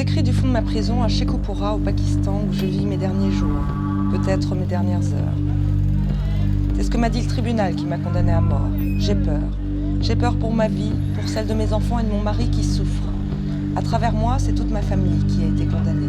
écris du fond de ma prison à Sheikhupura, au Pakistan, où je vis mes derniers jours, peut-être mes dernières heures. C'est ce que m'a dit le tribunal qui m'a condamné à mort. J'ai peur. J'ai peur pour ma vie, pour celle de mes enfants et de mon mari qui souffrent. À travers moi, c'est toute ma famille qui a été condamnée.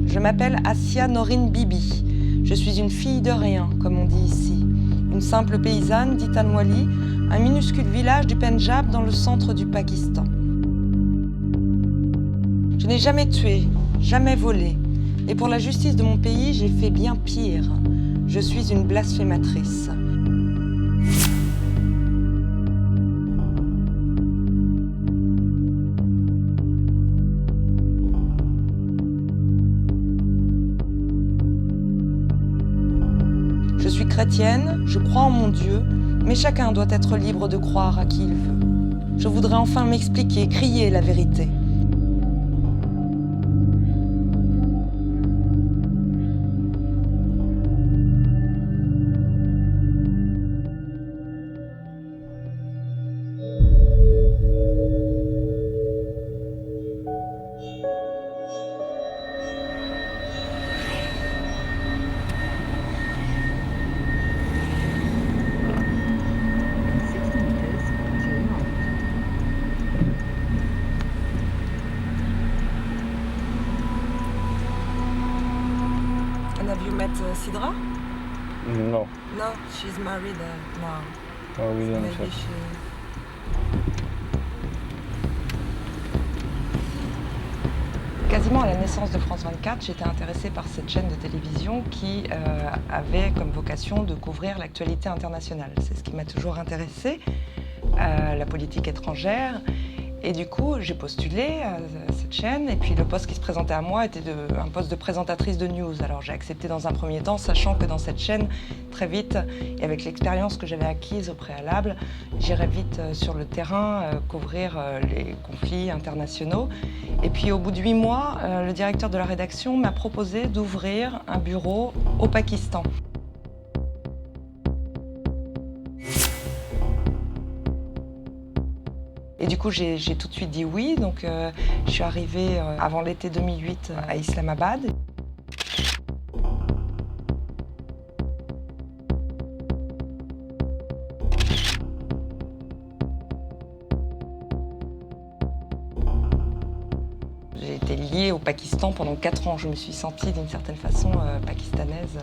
Je m'appelle Asia Bibi. Je suis une fille de rien, comme on dit ici. Une simple paysanne d'Itanwali, un minuscule village du Pendjab dans le centre du Pakistan. Je n'ai jamais tué, jamais volé. Et pour la justice de mon pays, j'ai fait bien pire. Je suis une blasphématrice. Je suis chrétienne, je crois en mon Dieu, mais chacun doit être libre de croire à qui il veut. Je voudrais enfin m'expliquer, crier la vérité. Have you met Sidra? No. No, she's married now. Oh, we didn't Maybe check. Quasiment à la naissance de France 24, j'étais intéressée par cette chaîne de télévision qui avait comme vocation de couvrir l'actualité internationale. C'est ce qui m'a toujours intéressée, la politique étrangère. Et du coup, j'ai postulé à cette chaîne, et puis le poste qui se présentait à moi était un poste de présentatrice de news. Alors j'ai accepté dans un premier temps, sachant que dans cette chaîne, très vite, et avec l'expérience que j'avais acquise au préalable, j'irais vite sur le terrain couvrir les conflits internationaux. Et puis au bout de 8 mois, le directeur de la rédaction m'a proposé d'ouvrir un bureau au Pakistan. Et du coup, j'ai tout de suite dit oui. Donc, je suis arrivée avant l'été 2008 à Islamabad. J'ai été liée au Pakistan pendant 4 ans. Je me suis sentie d'une certaine façon pakistanaise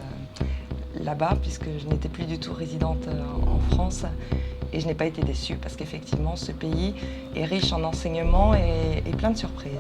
là-bas, puisque je n'étais plus du tout résidente en France. Et je n'ai pas été déçue, parce qu'effectivement, ce pays est riche en enseignements et plein de surprises.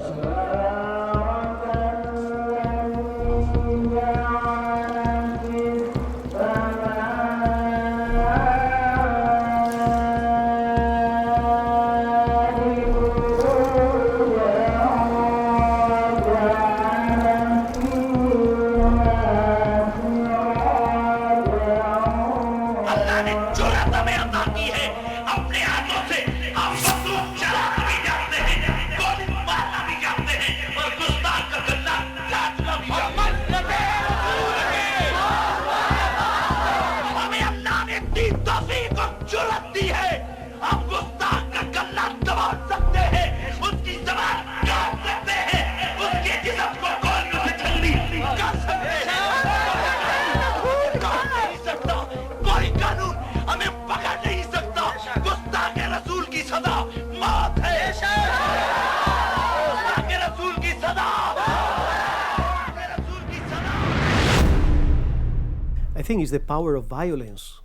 I think it's the power of violence.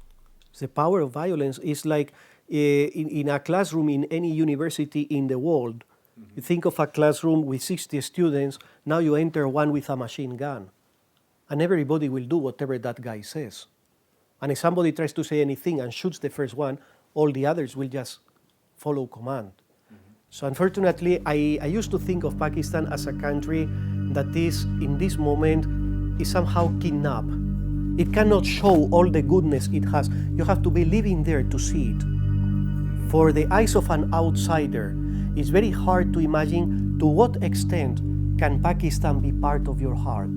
The power of violence is like in a classroom in any university in the world. You think of a classroom with 60 students, now you enter one with a machine gun. And everybody will do whatever that guy says. And if somebody tries to say anything and shoots the first one, all the others will just follow command. So unfortunately, I used to think of Pakistan as a country that is, in this moment, is somehow kidnapped. It cannot show all the goodness it has. You have to be living there to see it. For the eyes of an outsider, it's very hard to imagine to what extent can Pakistan be part of your heart.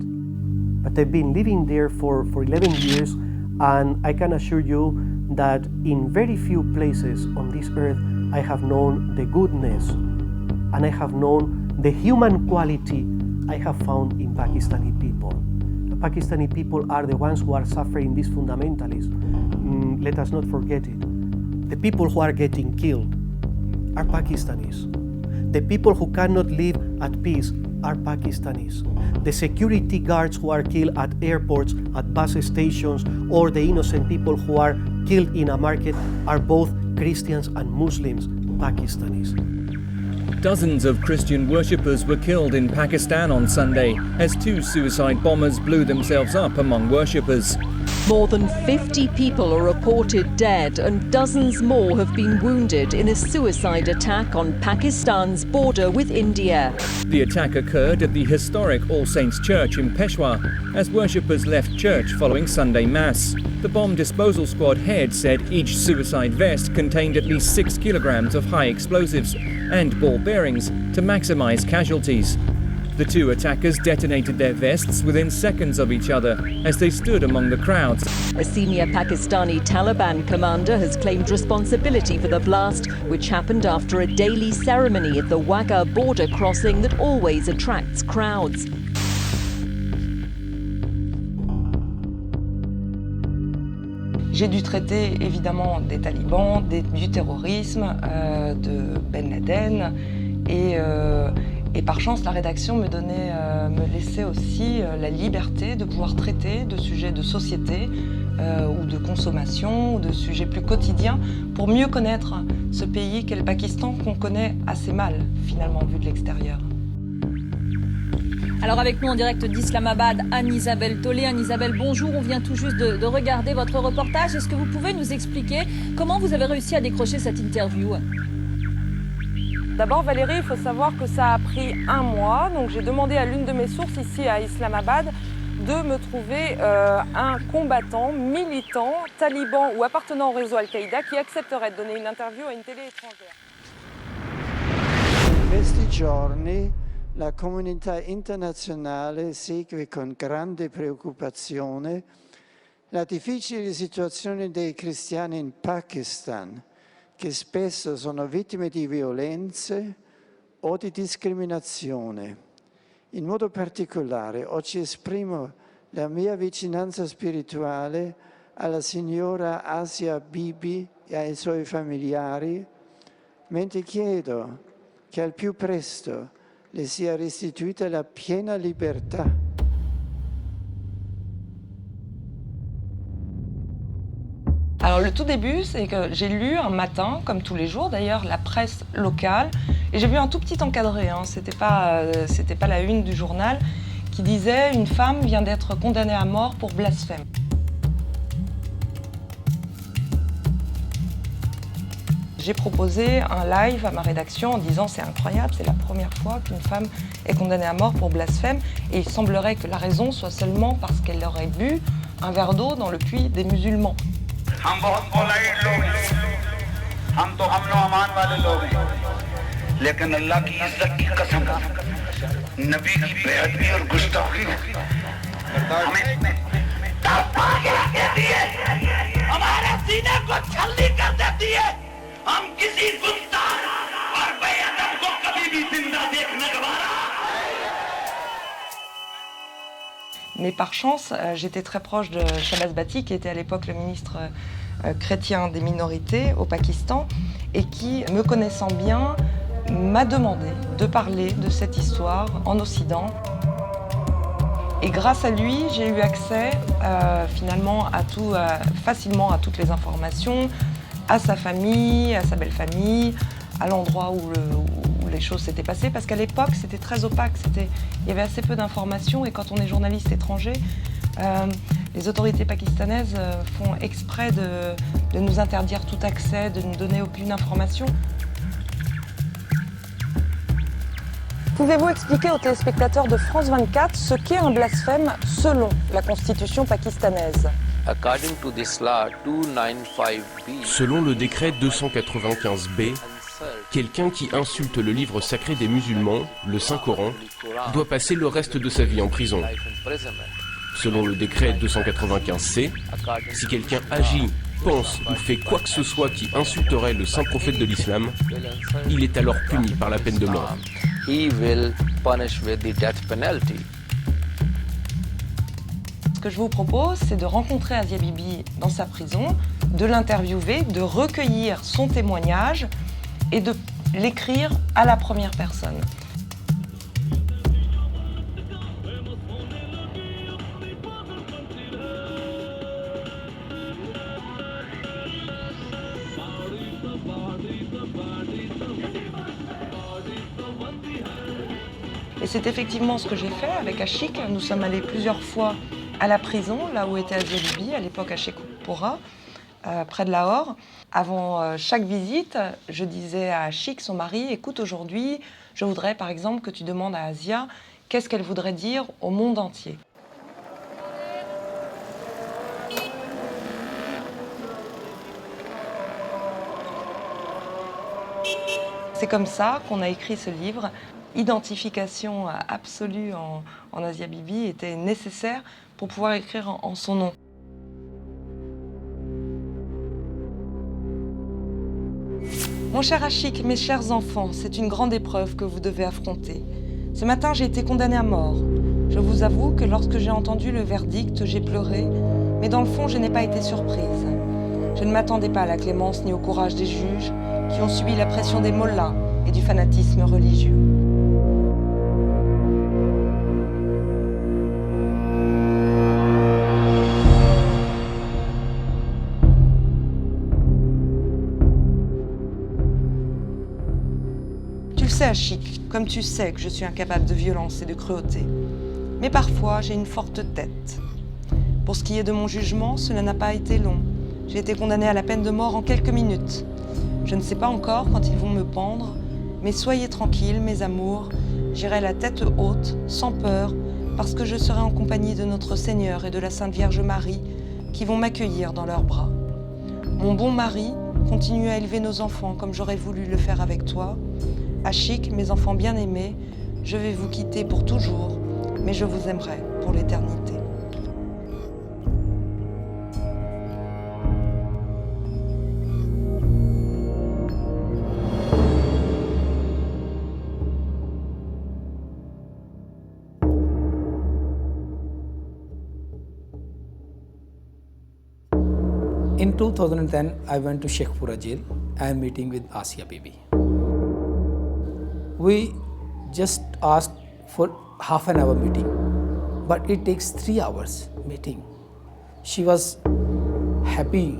But I've been living there for 11 years, and I can assure you that in very few places on this earth I have known the goodness and I have known the human quality I have found in Pakistani people. The Pakistani people are the ones who are suffering this fundamentalism. Let us not forget it. The people who are getting killed are Pakistanis. The people who cannot live at peace are Pakistanis. The security guards who are killed at airports, at bus stations, or the innocent people who are killed in a market are both Christians and Muslims, Pakistanis. Dozens of Christian worshippers were killed in Pakistan on Sunday as 2 suicide bombers blew themselves up among worshippers. More than 50 people are reported dead and dozens more have been wounded in a suicide attack on Pakistan's border with India. The attack occurred at the historic All Saints Church in Peshawar as worshippers left church following Sunday Mass. The bomb disposal squad head said each suicide vest contained at least 6 kilograms of high explosives and ball bearings to maximize casualties. The 2 attackers detonated their vests within seconds of each other as they stood among the crowds. A senior Pakistani Taliban commander has claimed responsibility for the blast, which happened after a daily ceremony at the Wagah border crossing that always attracts crowds. J'ai dû traiter évidemment des talibans, du terrorisme, de Ben Laden et par chance la rédaction me laissait aussi la liberté de pouvoir traiter de sujets de société ou de consommation ou de sujets plus quotidiens pour mieux connaître ce pays qu'est le Pakistan qu'on connaît assez mal finalement vu de l'extérieur. Alors avec nous en direct d'Islamabad, Anne-Isabelle Tollet. Anne-Isabelle, bonjour, on vient tout juste de regarder votre reportage. Est-ce que vous pouvez nous expliquer comment vous avez réussi à décrocher cette interview ? D'abord Valérie, il faut savoir que ça a pris 1 mois. Donc j'ai demandé à l'une de mes sources ici à Islamabad de me trouver un combattant, militant, taliban ou appartenant au réseau Al-Qaïda qui accepterait de donner une interview à une télé étrangère. In questi giorni la comunità internazionale segue con grande preoccupazione la difficile situazione dei cristiani in Pakistan, che spesso sono vittime di violenze o di discriminazione. In modo particolare oggi esprimo la mia vicinanza spirituale alla signora Asia Bibi e ai suoi familiari, mentre chiedo che al più presto le sia restituita la piena libertà. Alors le tout début, c'est que j'ai lu un matin, comme tous les jours d'ailleurs, la presse locale, et j'ai vu un tout petit encadré, c'était pas la une du journal, qui disait « Une femme vient d'être condamnée à mort pour blasphème ». J'ai proposé un live à ma rédaction en disant « C'est incroyable, c'est la première fois qu'une femme est condamnée à mort pour blasphème » et il semblerait que la raison soit seulement parce qu'elle aurait bu un verre d'eau dans le puits des musulmans. हम बहुत polite लोग हैं, हम तो अमन अमान वाले लोग हैं, लेकिन अल्लाह की इज्जत की कसम, नबी की बेअदबी और गुस्ताखी हमें तपा के देती है, हमारे सीने को छलनी कर देती है। हम किसी गुस्ताख और बेअदब को कभी भी जिंदा देखने गवारा। Mais par chance, j'étais très proche de Shahbaz Bhatti, qui était à l'époque le ministre chrétien des minorités au Pakistan, et qui, me connaissant bien, m'a demandé de parler de cette histoire en Occident. Et grâce à lui, j'ai eu accès finalement facilement à toutes les informations, à sa famille, à sa belle famille, à l'endroit où les choses s'étaient passées, parce qu'à l'époque, c'était très opaque, il y avait assez peu d'informations, et quand on est journaliste étranger, les autorités pakistanaises font exprès de nous interdire tout accès, de ne donner aucune information. Pouvez-vous expliquer aux téléspectateurs de France 24 ce qu'est un blasphème selon la constitution pakistanaise ? Selon le décret 295B, quelqu'un qui insulte le livre sacré des musulmans, le Saint-Coran, doit passer le reste de sa vie en prison. Selon le décret 295C, si quelqu'un agit, pense ou fait quoi que ce soit qui insulterait le saint prophète de l'islam, il est alors puni par la peine de mort. He will punish with the death penalty. Ce que je vous propose, c'est de rencontrer Asia Bibi dans sa prison, de l'interviewer, de recueillir son témoignage et de l'écrire à la première personne. Et c'est effectivement ce que j'ai fait avec Ashik. Nous sommes allés plusieurs fois à la prison, là où était Asia Bibi, à l'époque à Oktober, près de Lahore. Avant chaque visite, je disais à Ashik, son mari, écoute, aujourd'hui, je voudrais par exemple que tu demandes à Asia qu'est-ce qu'elle voudrait dire au monde entier. C'est comme ça qu'on a écrit ce livre. Identification absolue en Asia Bibi était nécessaire pour pouvoir écrire en son nom. Mon cher Ashik, mes chers enfants, c'est une grande épreuve que vous devez affronter. Ce matin, j'ai été condamnée à mort. Je vous avoue que lorsque j'ai entendu le verdict, j'ai pleuré, mais dans le fond, je n'ai pas été surprise. Je ne m'attendais pas à la clémence ni au courage des juges qui ont subi la pression des mollahs et du fanatisme religieux. Tu le sais, Ashik, comme tu sais que je suis incapable de violence et de cruauté. Mais parfois, j'ai une forte tête. Pour ce qui est de mon jugement, cela n'a pas été long. J'ai été condamnée à la peine de mort en quelques minutes. Je ne sais pas encore quand ils vont me pendre, mais soyez tranquilles, mes amours, j'irai la tête haute, sans peur, parce que je serai en compagnie de notre Seigneur et de la Sainte Vierge Marie, qui vont m'accueillir dans leurs bras. Mon bon mari, continue à élever nos enfants comme j'aurais voulu le faire avec toi. Ashik, mes enfants bien-aimés, je vais vous quitter pour toujours, mais je vous aimerai pour l'éternité. In 2010, I went to Sheikhpura jail and meeting with Asia Bibi. We just asked for half an hour meeting, but it takes 3 hours meeting. She was happy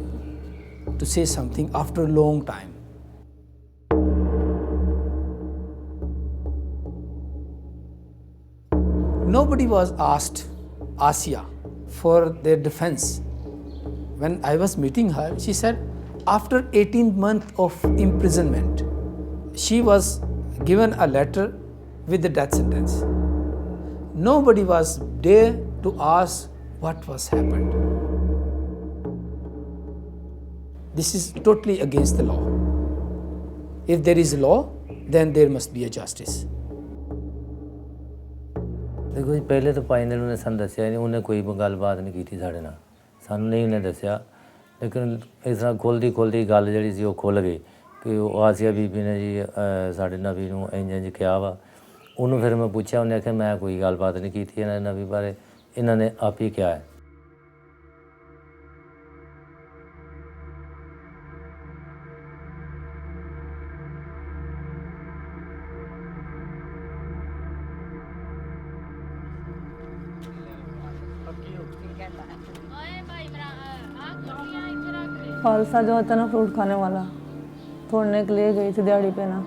to say something after a long time. Nobody was asked Asia for their defense. When I was meeting her, she said after 18 months of imprisonment, she was given a letter with the death sentence. Nobody was there to ask what was happened. This is totally against the law. If there is a law, then there must be a justice. देखो जी पहले तो पाइंदल ने सन दसिया नहीं उन्हें कोई गलबात नहीं की थी साढ़े नाल सानू नहीं उन्हें दसिया लेकिन इस तरह खोलदी गल जी सी खुल गई कि आसिया बीबी ने जी साढ़े नबी नूं इंज कहा वा उन्होंने फिर मैं पूछा उन्हें आख्या मैं कोई गलबात नहीं की थी इन्होंने नबी बारे इन्होंने आप ही कहा है। खालसा जो होता है ना फ्रूट खाने वाला तोड़ने के लिए गई थी दिहाड़ी पे ना,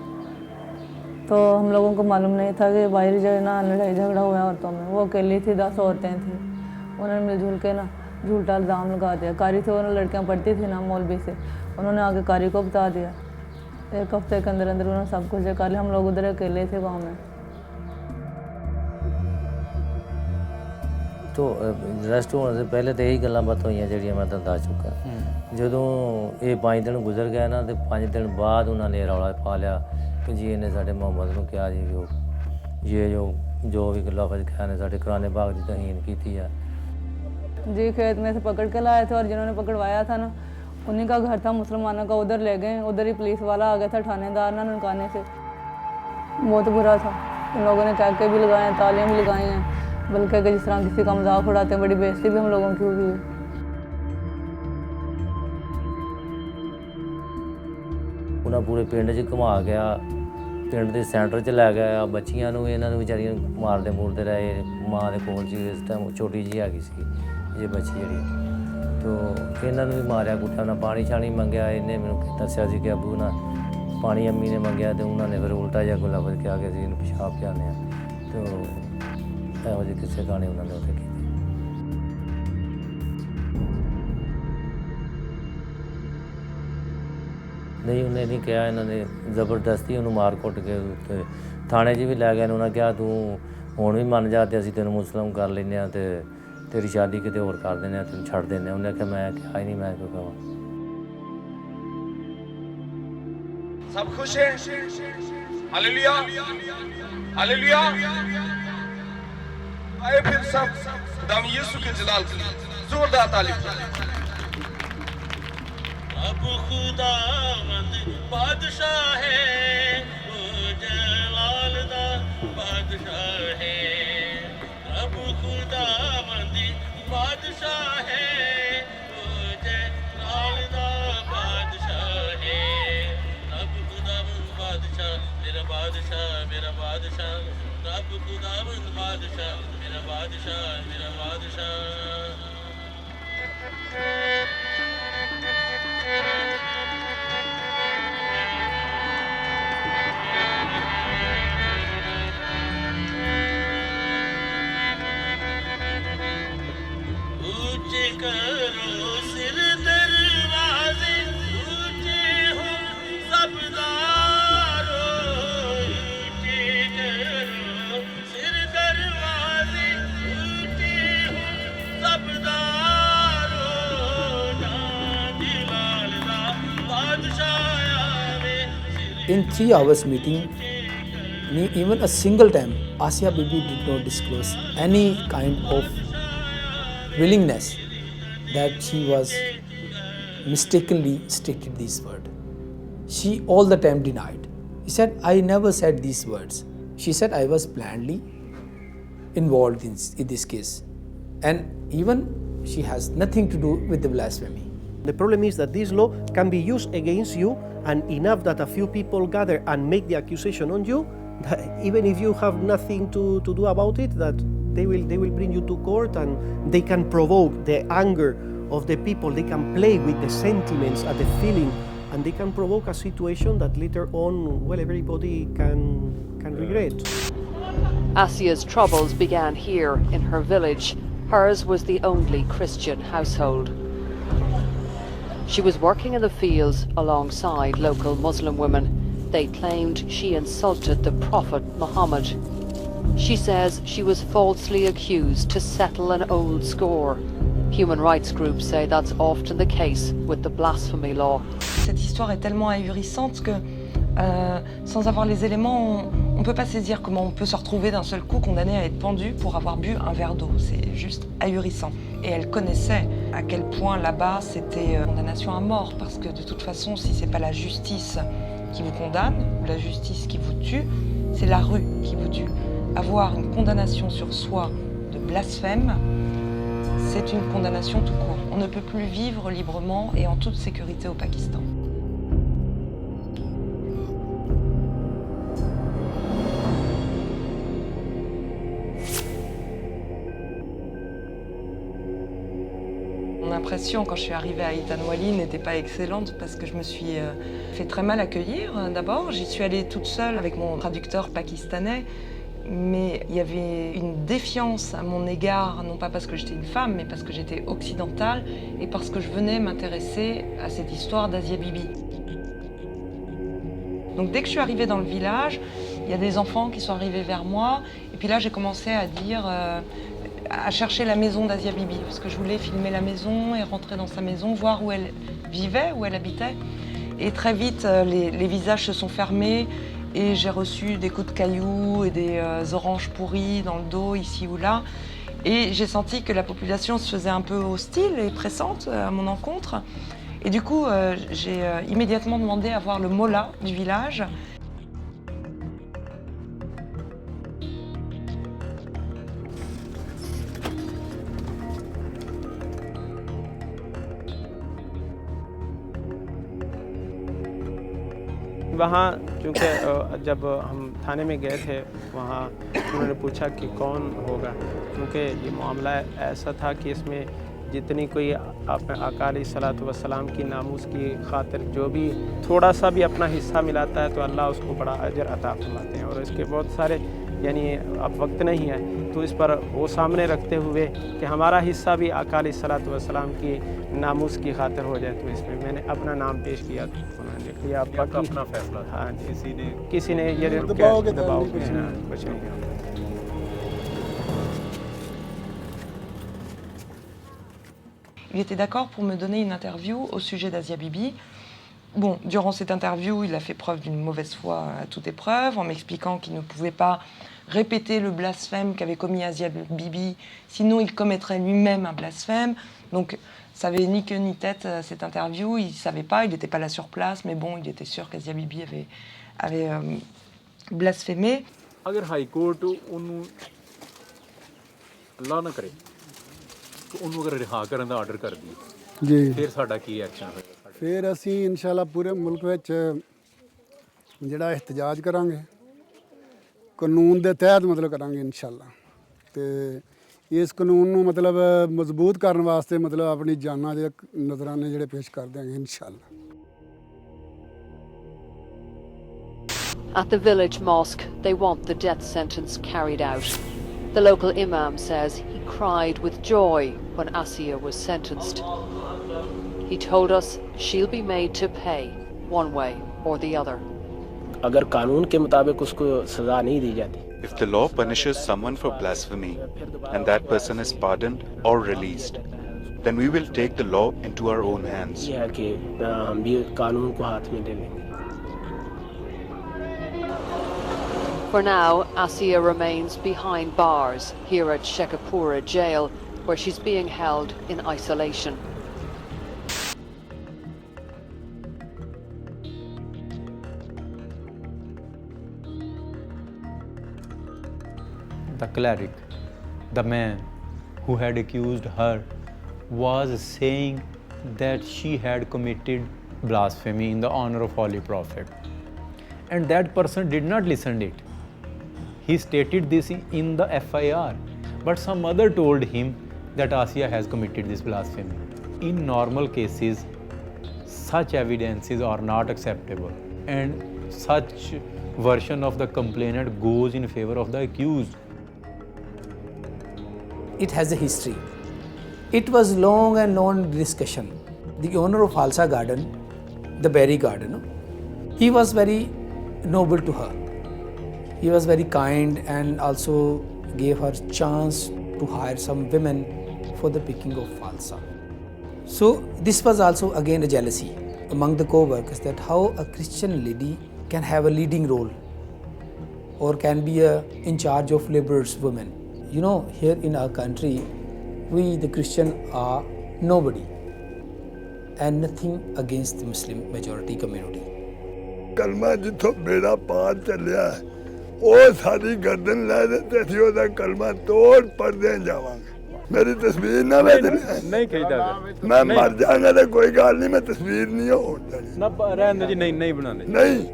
तो हम लोगों को मालूम नहीं था कि बाहर जो है ना लड़ाई झगड़ा हुआ औरतों में। वो अकेली थी, 10 औरतें थी, उन्होंने मिलजुल के ना झूठा इल्ज़ाम लगा दिया। कारी थे, उन्होंने लड़कियां पढ़ती थी ना मौलवी से, उन्होंने आगे कारी को बता दिया। 1 हफ्ते के अंदर अंदर उन्होंने सब कुछ कर लिया। हम लोग उधर अकेले थे गाँव में। तो अरेस्ट होने से पहले तो यही गल्लां बातां होईयां जिहड़ियां मैं तुहानूं दस चुका। ਜਦੋਂ ਇਹ 5 ਦਿਨ ਗੁਜ਼ਰ ਗਏ ਨਾ ਤੇ 5 ਦਿਨ ਬਾਅਦ ਉਹਨਾਂ ਨੇ ਰੌਲਾ ਪਾ ਲਿਆ ਕਿ ਜੀ ਇਹਨੇ ਸਾਡੇ ਮੁਹੰਮਦ ਨੂੰ ਕਿਹਾ ਜੀ ਜੋ ਵੀ ਲਫ਼ਜ਼ ਕਿਹਾ ਨੇ ਸਾਡੇ ਕੁਰਾਨ ਪਾਕ ਦੀ ਤੌਹੀਨ ਕੀਤੀ ਆ। जी खेत में से पकड़ के लाए थे और जिन्होंने पकड़वाया था ना उन्हीं का घर था मुसलमानों का, उधर ले गए, उधर ही पुलिस वाला आ गया था थानेदार ना ननकाने से। बहुत बुरा था, उन लोगों ने कैके भी लगाए हैं, तालियां भी लगाई हैं, बल्कि जिस तरह किसी का मजाक उड़ाते हैं, बड़ी बेइज्जती भी हम लोगों की हुई है। ਉਹਨਾਂ ਪੂਰੇ ਪਿੰਡ 'ਚ ਘੁਮਾ ਗਿਆ, ਪਿੰਡ ਦੇ ਸੈਂਟਰ 'ਚ ਲੈ ਗਿਆ, ਬੱਚੀਆਂ ਨੂੰ ਇਹਨਾਂ ਨੂੰ ਵਿਚਾਰੀਆਂ ਨੂੰ ਮਾਰਦੇ ਮੂਰਦੇ ਰਹੇ। ਮਾਂ ਦੇ ਕੋਲ ਸੀ ਇਸ ਟਾਈਮ, ਛੋਟੀ ਜਿਹੀ ਹੈਗੀ ਸੀ ਇਹ ਬੱਚੀ ਜਿਹੜੀ, ਤੋ ਇਹਨਾਂ ਨੂੰ ਵੀ ਮਾਰਿਆ ਕੁੱਟਿਆ, ਉਹਨਾਂ ਪਾਣੀ ਛਾਣੀ ਮੰਗਿਆ। ਇਹਨੇ ਮੈਨੂੰ ਦੱਸਿਆ ਸੀ ਕਿ ਅੱਬੂ ਨਾ ਪਾਣੀ ਅੰਮੀ ਨੇ ਮੰਗਿਆ ਤੇ ਉਹਨਾਂ ਨੇ ਫਿਰ ਉਲਟਾ ਜਿਹਾ ਕੋਈ ਲਫ਼ਜ਼ ਕਿਹਾ ਕਿ ਅਸੀਂ ਇਹਨੂੰ ਪਿਸ਼ਾਬ ਪਿਆਉਂਦੇ ਹਾਂ, ਤੋ ਇਹੋ ਜਿਹੇ ਕਿਸੇ ਗਾਣੇ ਉਹਨਾਂ ਨੇ ਉੱਥੇ ਕੀਤੇ। ਨਹੀਂ ਉਹਨੇ ਨਹੀਂ ਕਿਹਾ, ਇਹਨਾਂ ਨੇ ਜ਼ਬਰਦਸਤੀ ਉਹਨੂੰ ਮਾਰ ਕੁੱਟ ਕੇ ਉੱਤੇ ਥਾਣੇ 'ਚ ਵੀ ਲੈ ਗਏ। ਉਹਨਾਂ ਕਿਹਾ ਤੂੰ ਹੁਣ ਵੀ ਮੰਨ ਜਾ ਤੇ ਅਸੀਂ ਤੈਨੂੰ ਮੁਸਲਮ ਕਰ ਲੈਂਦੇ ਹਾਂ ਤੇ ਤੇਰੀ ਸ਼ਾਦੀ ਕਿਤੇ ਹੋਰ ਕਰ ਦਿੰਦੇ ਹਾਂ, ਤੈਨੂੰ ਛੱਡ ਦਿੰਦੇ ਹਾਂ। ਉਹਨੇ ਕਿਹਾ ਮੈਂ ਕਿਹਾ ਹੀ ਨਹੀਂ, ਮੈਂ ਕਿਉਂ ਕਹਾਂ। सब खुश हैं? Hallelujah, hallelujah. आए फिर सब खुदाम यीशु के जलाल के लिए जोरदार तालीम। अब खुदावंद बादशाह है, वो जलाल दा बादशाह है। अब खुदावंद बादशाह है, वो जलाल दा बादशाह है। अब खुदावंद बादशाह, मेरा बादशाह, मेरा बादशाह। रब खुदावंद बादशाह, मेरा बादशाह, मेरा बादशाह। ऊंचे करो सिर दरवाजे, ऊंचे हो सब दारो। ऊंचे करो सिर दरवाजे, ऊंचे हो सब दारो। जलाल दा बादशाह आवे। In 3 hours meeting, even a single time, Asia Bibi did not disclose any kind of willingness that she was mistakenly stated these words. She all the time denied. She said, I never said these words. She said, I was plannedly involved in this case. And even she has nothing to do with the blasphemy. The problem is that this law can be used against you, and enough that a few people gather and make the accusation on you, that even if you have nothing to do about it, that they will bring you to court and they can provoke the anger of the people. They can play with the sentiments and the feeling, and they can provoke a situation that later on, well, everybody can regret. Asia's troubles began here in her village. Hers was the only Christian household. She was working in the fields alongside local Muslim women. They claimed she insulted the Prophet Muhammad. She says she was falsely accused to settle an old score. Human rights groups say that's often the case with the blasphemy law. Cette histoire est tellement ahurissante que sans avoir les éléments, on ne peut pas saisir comment on peut se retrouver d'un seul coup condamné à être pendu pour avoir bu un verre d'eau. C'est juste ahurissant. Et elle connaissait à quel point là-bas c'était condamnation à mort, parce que de toute façon, si c'est pas la justice qui vous condamne ou la justice qui vous tue, c'est la rue qui vous tue. Avoir une condamnation sur soi de blasphème, c'est une condamnation tout court. On ne peut plus vivre librement et en toute sécurité au Pakistan. Mon impression quand je suis arrivée à Itanwali n'était pas excellente parce que je me suis fait très mal accueillir d'abord. J'y suis allée toute seule avec mon traducteur pakistanais, mais il y avait une défiance à mon égard, non pas parce que j'étais une femme, mais parce que j'étais occidentale et parce que je venais m'intéresser à cette histoire d'Asia Bibi. Donc dès que je suis arrivée dans le village, il y a des enfants qui sont arrivés vers moi, et puis là j'ai commencé à dire, à chercher la maison d'Asia Bibi, parce que je voulais filmer la maison et rentrer dans sa maison, voir où elle vivait, où elle habitait. Et très vite, les visages se sont fermés et j'ai reçu des coups de cailloux et des oranges pourries dans le dos, ici ou là. Et j'ai senti que la population se faisait un peu hostile et pressante à mon encontre. Et du coup, j'ai immédiatement demandé à voir le mollah du village. वहाँ क्योंकि जब हम थाने में गए थे वहाँ उन्होंने पूछा कि कौन होगा, क्योंकि ये मामला ऐसा था कि इसमें जितनी कोई आका अलैहिस्सलातु वस्सलाम की नामूस की खातिर जो भी थोड़ा सा भी अपना हिस्सा मिलाता है तो अल्लाह उसको बड़ा अजर अता फरमाते हैं। और इसके बहुत सारे यानी अब वक्त नहीं है तो इस पर वो सामने रखते हुए कि हमारा हिस्सा भी आका अलैहिस्सलातु वस्सलाम की नामूस की खातिर हो जाए, तो इसमें मैंने अपना नाम पेश किया। उन्होंने लिख लिया आपका अपना फैसला। हाँ, किसी ने ये दबाव कुछ नहीं। Il était d'accord pour me donner une interview au sujet d'Asia Bibi. Bon, durant cette interview, il a fait preuve d'une mauvaise foi à toute épreuve, en m'expliquant qu'il ne pouvait pas répéter le blasphème qu'avait commis Asia Bibi, sinon il commettrait lui-même un blasphème. Donc ça avait ni queue ni tête cette interview, il ne savait pas, il n'était pas là sur place, mais bon, il était sûr qu'Asia Bibi avait blasphémé. अगर high court ਉਹਨੂੰ ਲਾ ਨਾ ਕਰੇ ਉਹਨੂੰ ਅਗਰ ਰਿਹਾ ਕਰਨ ਦਾ order ਕਰਦੀ ਜੀ ਫਿਰ ਸਾਡਾ ਕੀ ਐਕਸ਼ਨ ਹੋਏਗਾ? ਫਿਰ ਅਸੀਂ ਇਨਸ਼ਾਅੱਲਾ ਪੂਰੇ ਮੁਲਕ ਵਿੱਚ ਜਿਹੜਾ ਇhtਜਾਜ ਕਰਾਂਗੇ, ਕਾਨੂੰਨ ਦੇ ਤਹਿਤ ਮਤਲਬ ਕਰਾਂਗੇ ਇਨਸ਼ਾਅੱਲਾ। ਤੇ ਇਸ ਕਾਨੂੰਨ ਨੂੰ ਮਤਲਬ ਮਜ਼ਬੂਤ ਕਰਨ ਵਾਸਤੇ ਮਤਲਬ ਆਪਣੀ ਜਾਨਾਂ ਦੇ ਨਜ਼ਰਾਨੇ ਜਿਹੜੇ ਪੇਸ਼ ਕਰ ਦਿਆਂਗੇ ਇਨਸ਼ਾਅੱਲਾ। At the village mosque, they want the death sentence carried out. The local imam says he cried with joy when Asia was sentenced. He told us she'll be made to pay one way or the other. अगर कानून के मुताबिक उसको सजा नहीं दी जाती, If the law punishes someone for blasphemy and that person is pardoned or released, then we will take the law into our own hands. यह है कि हम भी कानून को हाथ में ले लेंगे। For now, Asia remains behind bars here at Shekhapura jail, where she's being held in isolation. The cleric, the man who had accused her, was saying that she had committed blasphemy in the honor of Holy Prophet. And that person did not listen to it. He stated this in the FIR, but some other told him that Asia has committed this blasphemy. In normal cases, such evidences are not acceptable, and such version of the complainant goes in favor of the accused. It has a history. It was long and known discussion. The owner of Halsa Garden, the Berry Garden, he was very noble to her. He was very kind and also gave her chance to hire some women for the picking of falsa. So this was also again a jealousy among the co-workers, that how a Christian lady can have a leading role or can be in charge of laborers' women. You know, here in our country, we the Christian are nobody and nothing against the Muslim majority community. कलमा जिथों बेड़ा पार चलिया ਉਹ ਸਾਡੀ ਗਰਦਨ ਲੈ ਦੇ ਤੇ ਅਸੀਂ ਉਹਦਾ ਕਲਮਾ ਤੋੜ ਪੜਦੇ ਜਾਵਾਂਗੇ। ਮੇਰੀ ਤਸਵੀਰ ਨਾ ਵੇਚ ਨਹੀਂ ਕਹੀਦਾ ਮੈਂ ਮਰ ਜਾਵਾਂਗਾ ਤੇ ਕੋਈ ਗੱਲ ਨਹੀਂ, ਮੈਂ ਤਸਵੀਰ ਨਹੀਂ ਹੋਣ ਦੇਣੀ। ਨਾ ਰਹਿਣ ਜੀ, ਨਹੀਂ ਬਣਾਉਂਦੇ ਨਹੀਂ।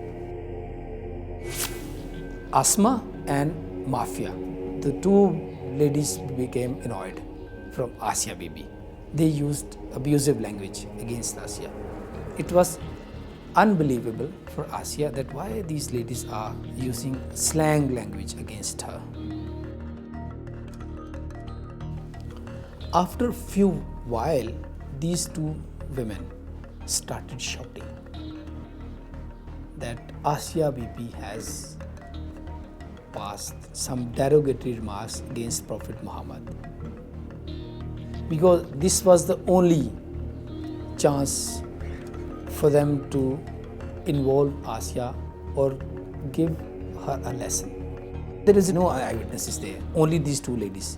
Asma and Mafia, the two ladies became annoyed from Asia Bibi. They used abusive language against Asia. It was unbelievable for Asia that why these ladies are using slang language against her. After a few while, these two women started shouting that Asia Bibi has passed some derogatory remarks against Prophet Muhammad, because this was the only chance for them to involve Asia or give her a lesson. There is no eyewitnesses there, only these two ladies.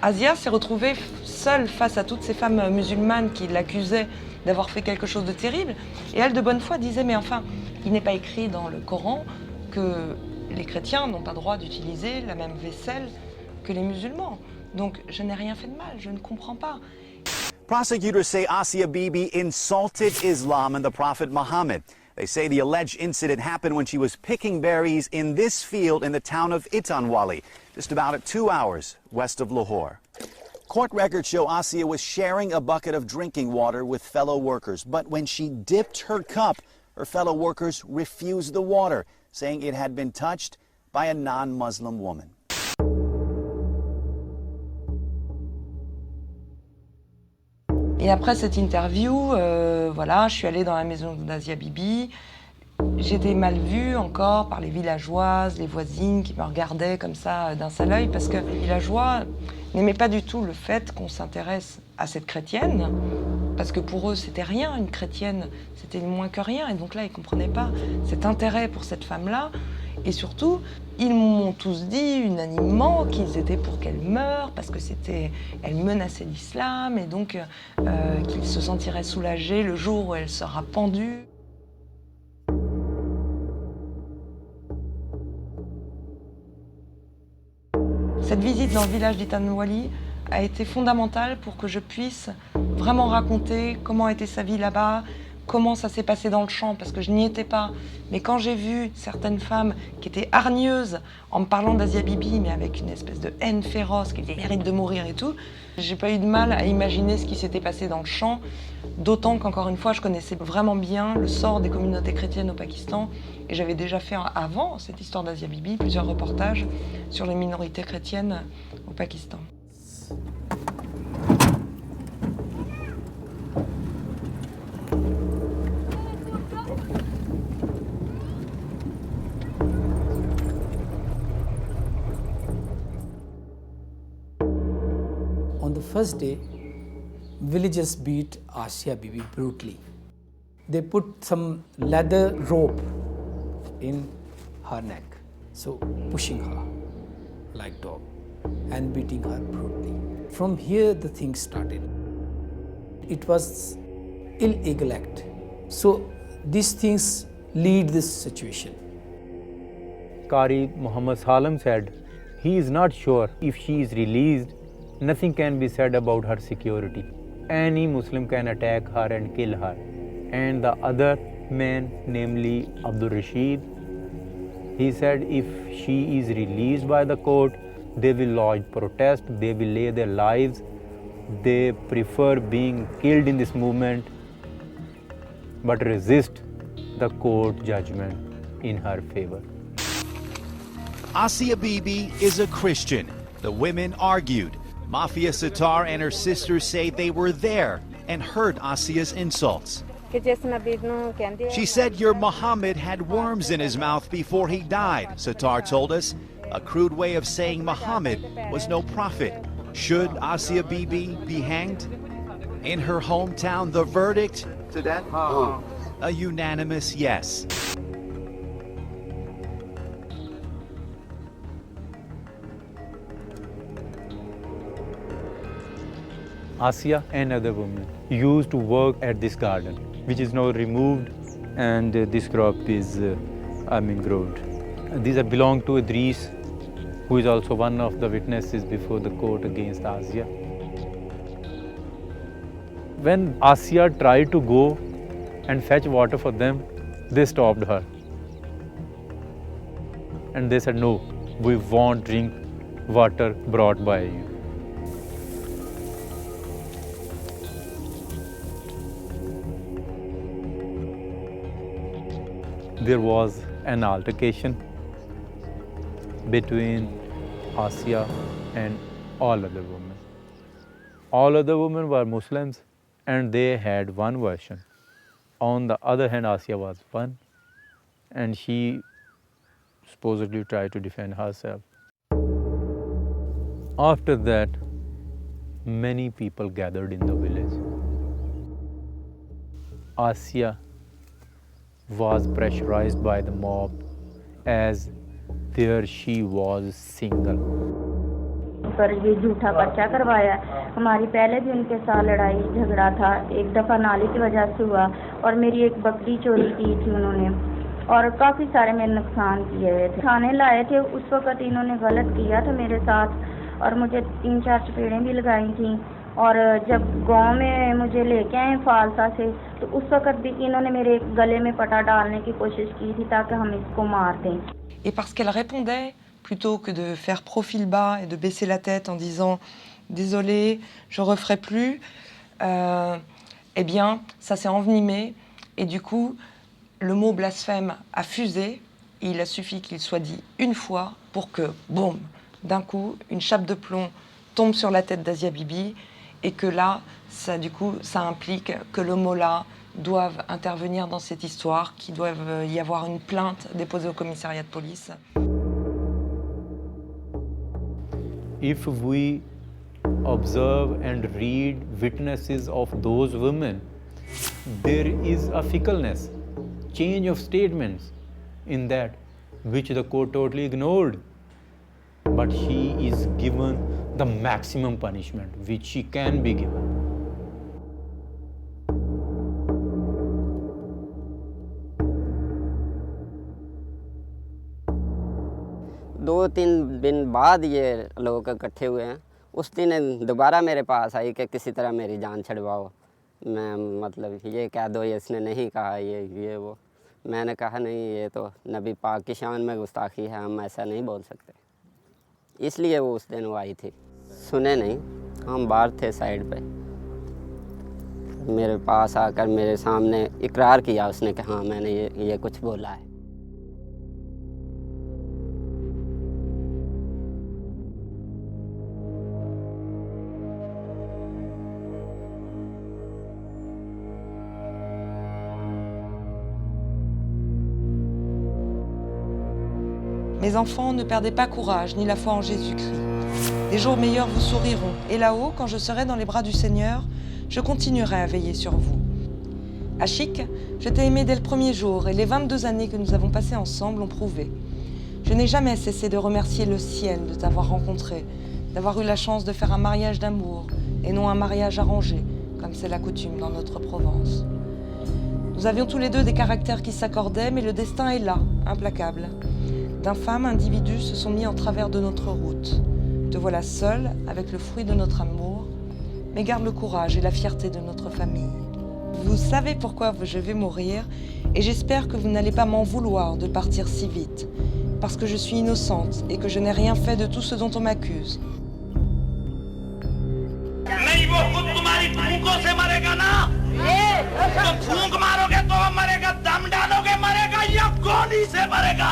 Asia s'est retrouvée seule face à toutes ces femmes musulmanes qui l'accusaient d'avoir fait quelque chose de terrible. Et elle, de bonne foi, disait, mais enfin, il n'est pas écrit dans le Coran que les chrétiens n'ont pas droit d'utiliser la même vaisselle que les musulmans. Donc, je n'ai rien fait de mal, je ne comprends pas. Prosecutors say Asia Bibi insulted Islam and the Prophet Muhammad. They say the alleged incident happened when she was picking berries in this field in the town of Itanwali, just about 2 hours west of Lahore. Court records show Asia was sharing a bucket of drinking water with fellow workers, but when she dipped her cup, her fellow workers refused the water, saying it had been touched by a non-Muslim woman. Et après cette interview, voilà, je suis allée dans la maison d'Asia Bibi. J'étais mal vue encore par les villageoises, les voisines qui me regardaient comme ça d'un seul œil, parce que les villageois n'aimaient pas du tout le fait qu'on s'intéresse à cette chrétienne, parce que pour eux c'était rien, une chrétienne, c'était moins que rien, et donc là ils ne comprenaient pas cet intérêt pour cette femme-là, et surtout ils m'ont tous dit unanimement qu'ils étaient pour qu'elle meure, parce que elle menaçait l'islam, et donc qu'ils se sentiraient soulagés le jour où elle sera pendue. Cette visite dans le village d'Itanwali a été fondamentale pour que je puisse vraiment raconter comment était sa vie là-bas, comment ça s'est passé dans le champ, parce que je n'y étais pas. Mais quand j'ai vu certaines femmes qui étaient hargneuses en me parlant d'Asia Bibi, mais avec une espèce de haine féroce, qui mérite de mourir et tout, j'ai pas eu de mal à imaginer ce qui s'était passé dans le champ, d'autant qu'encore une fois, je connaissais vraiment bien le sort des communautés chrétiennes au Pakistan, et j'avais déjà fait avant cette histoire d'Asia Bibi plusieurs reportages sur les minorités chrétiennes au Pakistan. On the first day, villagers beat Asia Bibi brutally. They put some leather rope in her neck, so pushing her like dog and beating her brutally. From here the thing started. It was illegal act. So these things lead this situation. Qari Muhammad Salam said he is not sure if she is released. Nothing can be said about her security. Any Muslim can attack her and kill her. And the other man, namely Abdul Rashid, he said if she is released by the court, they will lodge protest, they will lay their lives. They prefer being killed in this movement, but resist the court judgment in her favor. Asia Bibi is a Christian. The women argued. Mafia Sitar and her sisters say they were there and heard Asia's insults. She said your Muhammad had worms in his mouth before he died, Sitar told us. A crude way of saying Muhammad was no prophet. Should Asia Bibi be hanged? In her hometown, the verdict? To that? A unanimous yes. Asia and other women used to work at this garden, which is now removed, and this crop is growed. These belong to Idris, who is also one of the witnesses before the court against Asia. When Asia tried to go and fetch water for them, they stopped her. And they said, no, we won't drink water brought by you. There was an altercation between Asia and all other women. All other women were Muslims and they had one version. On the other hand, Asia was one, and she supposedly tried to defend herself. After that, many people gathered in the village. Asia was pressurized by the mob as there she was single. पर ये झूठा पर्चा करवाया। हमारी पहले भी उनके साथ लड़ाई झगड़ा था, एक दफ़ा नाली की वजह से हुआ और मेरी एक बकरी चोरी की थी उन्होंने, और काफ़ी सारे मेरे नुकसान किए हुए थे। थाने लाए थे, उस वक़्त इन्होंने गलत किया था मेरे साथ और मुझे 3-4 चपेड़ें भी लगाई थी। और जब गांव में मुझे लेके आए फालसा से, तो उस वक़्त भी इन्होंने मेरे गले में पटा डालने की कोशिश की थी ताकि हम इसको मार दें। Et parce qu'elle répondait, plutôt que de faire profil bas et de baisser la tête en disant « désolé, je referai plus », eh bien, ça s'est envenimé et du coup, le mot blasphème a fusé. Et il a suffi qu'il soit dit une fois pour que, boum, d'un coup, une chape de plomb tombe sur la tête d'Asia Bibi et que là, ça, du coup, ça implique que le mot-là doivent intervenir dans cette histoire, qu'il doit y avoir une plainte déposée au commissariat de police. If we observe and read witnesses of those women, there is a fickleness, change of statements in that which the court totally ignored. But she is given the maximum punishment which she can be given. दो तीन दिन बाद ये लोग इकट्ठे हुए हैं, उस दिन दोबारा मेरे पास आई कि किसी तरह मेरी जान छुड़वाओ। मैं मतलब ये कह दो, ये इसने नहीं कहा ये वो। मैंने कहा नहीं, ये तो नबी पाक की शान में गुस्ताखी है, हम ऐसा नहीं बोल सकते। इसलिए वो उस दिन वो आई थी। सुने नहीं, हम बाहर थे साइड पे। मेरे पास आकर मेरे सामने इकरार किया उसने कि हाँ मैंने ये कुछ बोला है। Mes enfants, ne perdez pas courage ni la foi en Jésus-Christ. Des jours meilleurs vous souriront, et là-haut, quand je serai dans les bras du Seigneur, je continuerai à veiller sur vous. Achik, je t'ai aimé dès le premier jour, et les 22 années que nous avons passées ensemble l'ont prouvé. Je n'ai jamais cessé de remercier le ciel de t'avoir rencontré, d'avoir eu la chance de faire un mariage d'amour, et non un mariage arrangé, comme c'est la coutume dans notre Provence. Nous avions tous les deux des caractères qui s'accordaient, mais le destin est là, implacable. D'infâmes individus se sont mis en travers de notre route. Te voilà seul, avec le fruit de notre amour, mais garde le courage et la fierté de notre famille. Vous savez pourquoi je vais mourir, et j'espère que vous n'allez pas m'en vouloir de partir si vite, parce que je suis innocente et que je n'ai rien fait de tout ce dont on m'accuse. नहीं वो खुद तुम्हारी फूंकों से मरेगा ना, तो फूंक मारोगे तो मरेगा, दम डालोगे मरेगा, या गोली से मरेगा?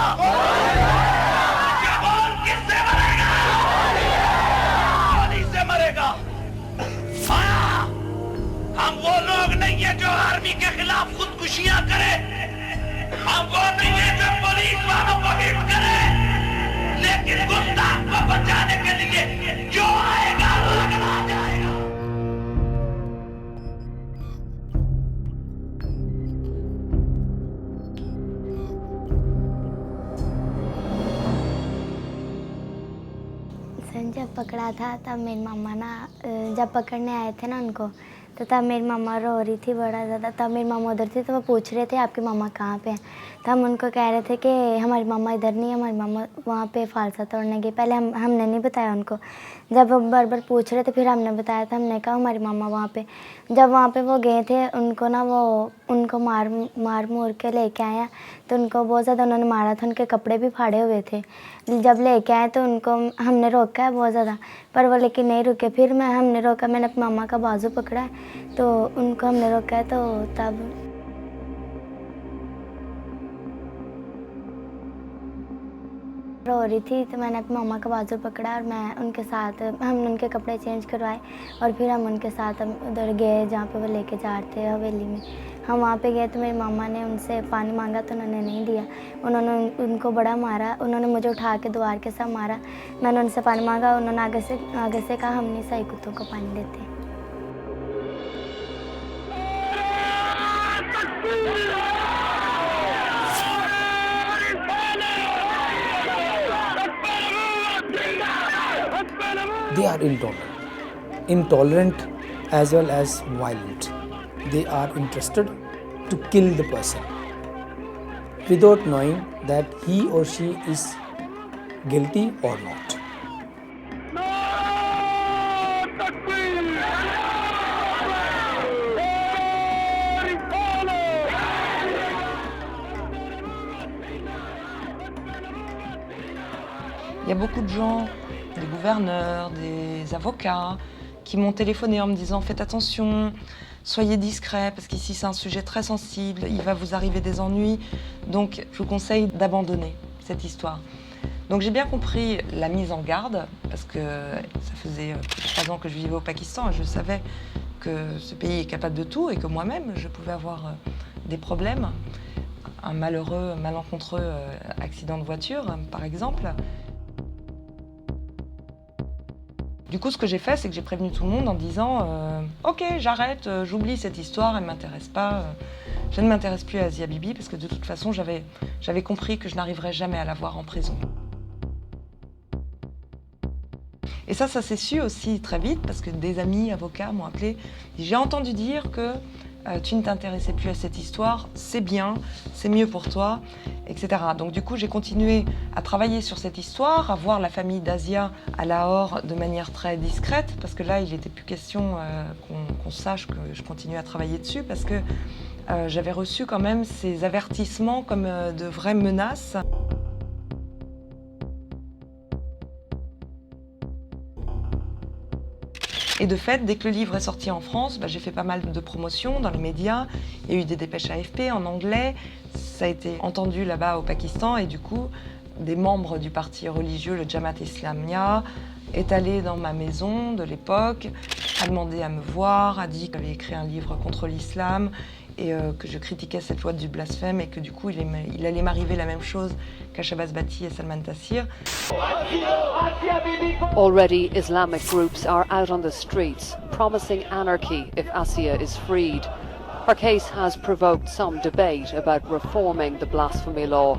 बोल किससे मरेगा? गोली से मरेगा। हाँ, हम वो लोग नहीं है जो आर्मी के खिलाफ खुदकुशियां करे, हम वो नहीं है जो पुलिस वालों को हिट करे, लेकिन गुस्ताख को बचाने के लिए जो आएगा वो अगला जाएगा। जब पकड़ा था तब मेरी मम्मा ना, जब पकड़ने आए थे ना उनको, तो तब मेरी मम्मा रो रही थी बड़ा ज़्यादा। तब मेरी मम्मा उधर थी, तो वो पूछ रहे थे आपकी मम्मा कहाँ पे हैं। तो हम उनको कह रहे थे कि हमारी मम्मा इधर नहीं है, हमारी मम्मा वहाँ पे फालसा तोड़ने गई। पहले हमने नहीं बताया उनको, जब वो बार बार पूछ रहे थे फिर हमने बताया था। हमने कहा हमारी मम्मा वहाँ पे, जब वहाँ पे वो गए थे उनको ना, वो उनको मार मूर के लेके आया, तो उनको बहुत ज़्यादा उन्होंने मारा था, उनके कपड़े भी फाड़े हुए थे। जब लेके आए तो उनको हमने रोका है बहुत ज़्यादा, पर वो लेकिन नहीं रुके। फिर हमने रोका, मैंने अपनी मम्मा का बाजू पकड़ा है, तो उनको हमने रोका है, तो तब रो रही थी, तो मैंने अपनी मम्मा का बाजू पकड़ा और मैं उनके साथ, हमने उनके कपड़े चेंज करवाए और फिर हम उनके साथ उधर गए जहाँ पे वो लेके जा रहे थे हवेली में। हम वहाँ पे गए तो मेरी मम्मा ने उनसे पानी मांगा तो उन्होंने नहीं दिया। उन्होंने उनको बड़ा मारा, उन्होंने मुझे उठा के द्वार के साथ मारा। मैंने उनसे पानी मांगा, उन्होंने आगे से कहा हम नहीं सही कुत्तों को पानी देते। they are intolerant as well as violent. They are interested to kill the person without knowing that he or she is guilty or not. Il y a beaucoup de gens, des gouverneurs, des avocats, qui m'ont téléphoné en me disant « Faites attention, soyez discret, parce qu'ici c'est un sujet très sensible, il va vous arriver des ennuis. » Donc je vous conseille d'abandonner cette histoire. Donc j'ai bien compris la mise en garde, parce que ça faisait plus de 3 ans que je vivais au Pakistan et je savais que ce pays est capable de tout et que moi-même je pouvais avoir des problèmes. Un malheureux, malencontreux accident de voiture, par exemple. Du coup, ce que j'ai fait, c'est que j'ai prévenu tout le monde en disant « Ok, j'arrête, j'oublie cette histoire, elle ne m'intéresse pas. Je ne m'intéresse plus à Asia Bibi parce que de toute façon, j'avais compris que je n'arriverais jamais à la voir en prison. » Et ça s'est su aussi très vite parce que des amis avocats m'ont appelé. J'ai entendu dire que tu ne t'intéressais plus à cette histoire, c'est bien, c'est mieux pour toi, etc. Donc du coup, j'ai continué à travailler sur cette histoire, à voir la famille d'Asia à Lahore de manière très discrète, parce que là, il n'était plus question qu'on sache que je continue à travailler dessus, parce que j'avais reçu quand même ces avertissements comme de vraies menaces. Et de fait, dès que le livre est sorti en France, j'ai fait pas mal de promotions dans les médias. Il y a eu des dépêches AFP en anglais. Ça a été entendu là-bas au Pakistan et du coup, des membres du parti religieux, le Jamaat Islamia, est allé dans ma maison de l'époque, a demandé à me voir, a dit que j'avais écrit un livre contre l'islam et que je critiquais cette loi du blasphème et que du coup, il allait m'arriver la même chose qu'à Shahbaz Bhatti et Salman Taseer. Already, Islamic groups are out on the streets, promising anarchy if Asia is freed. Her case has provoked some debate about reforming the blasphemy law,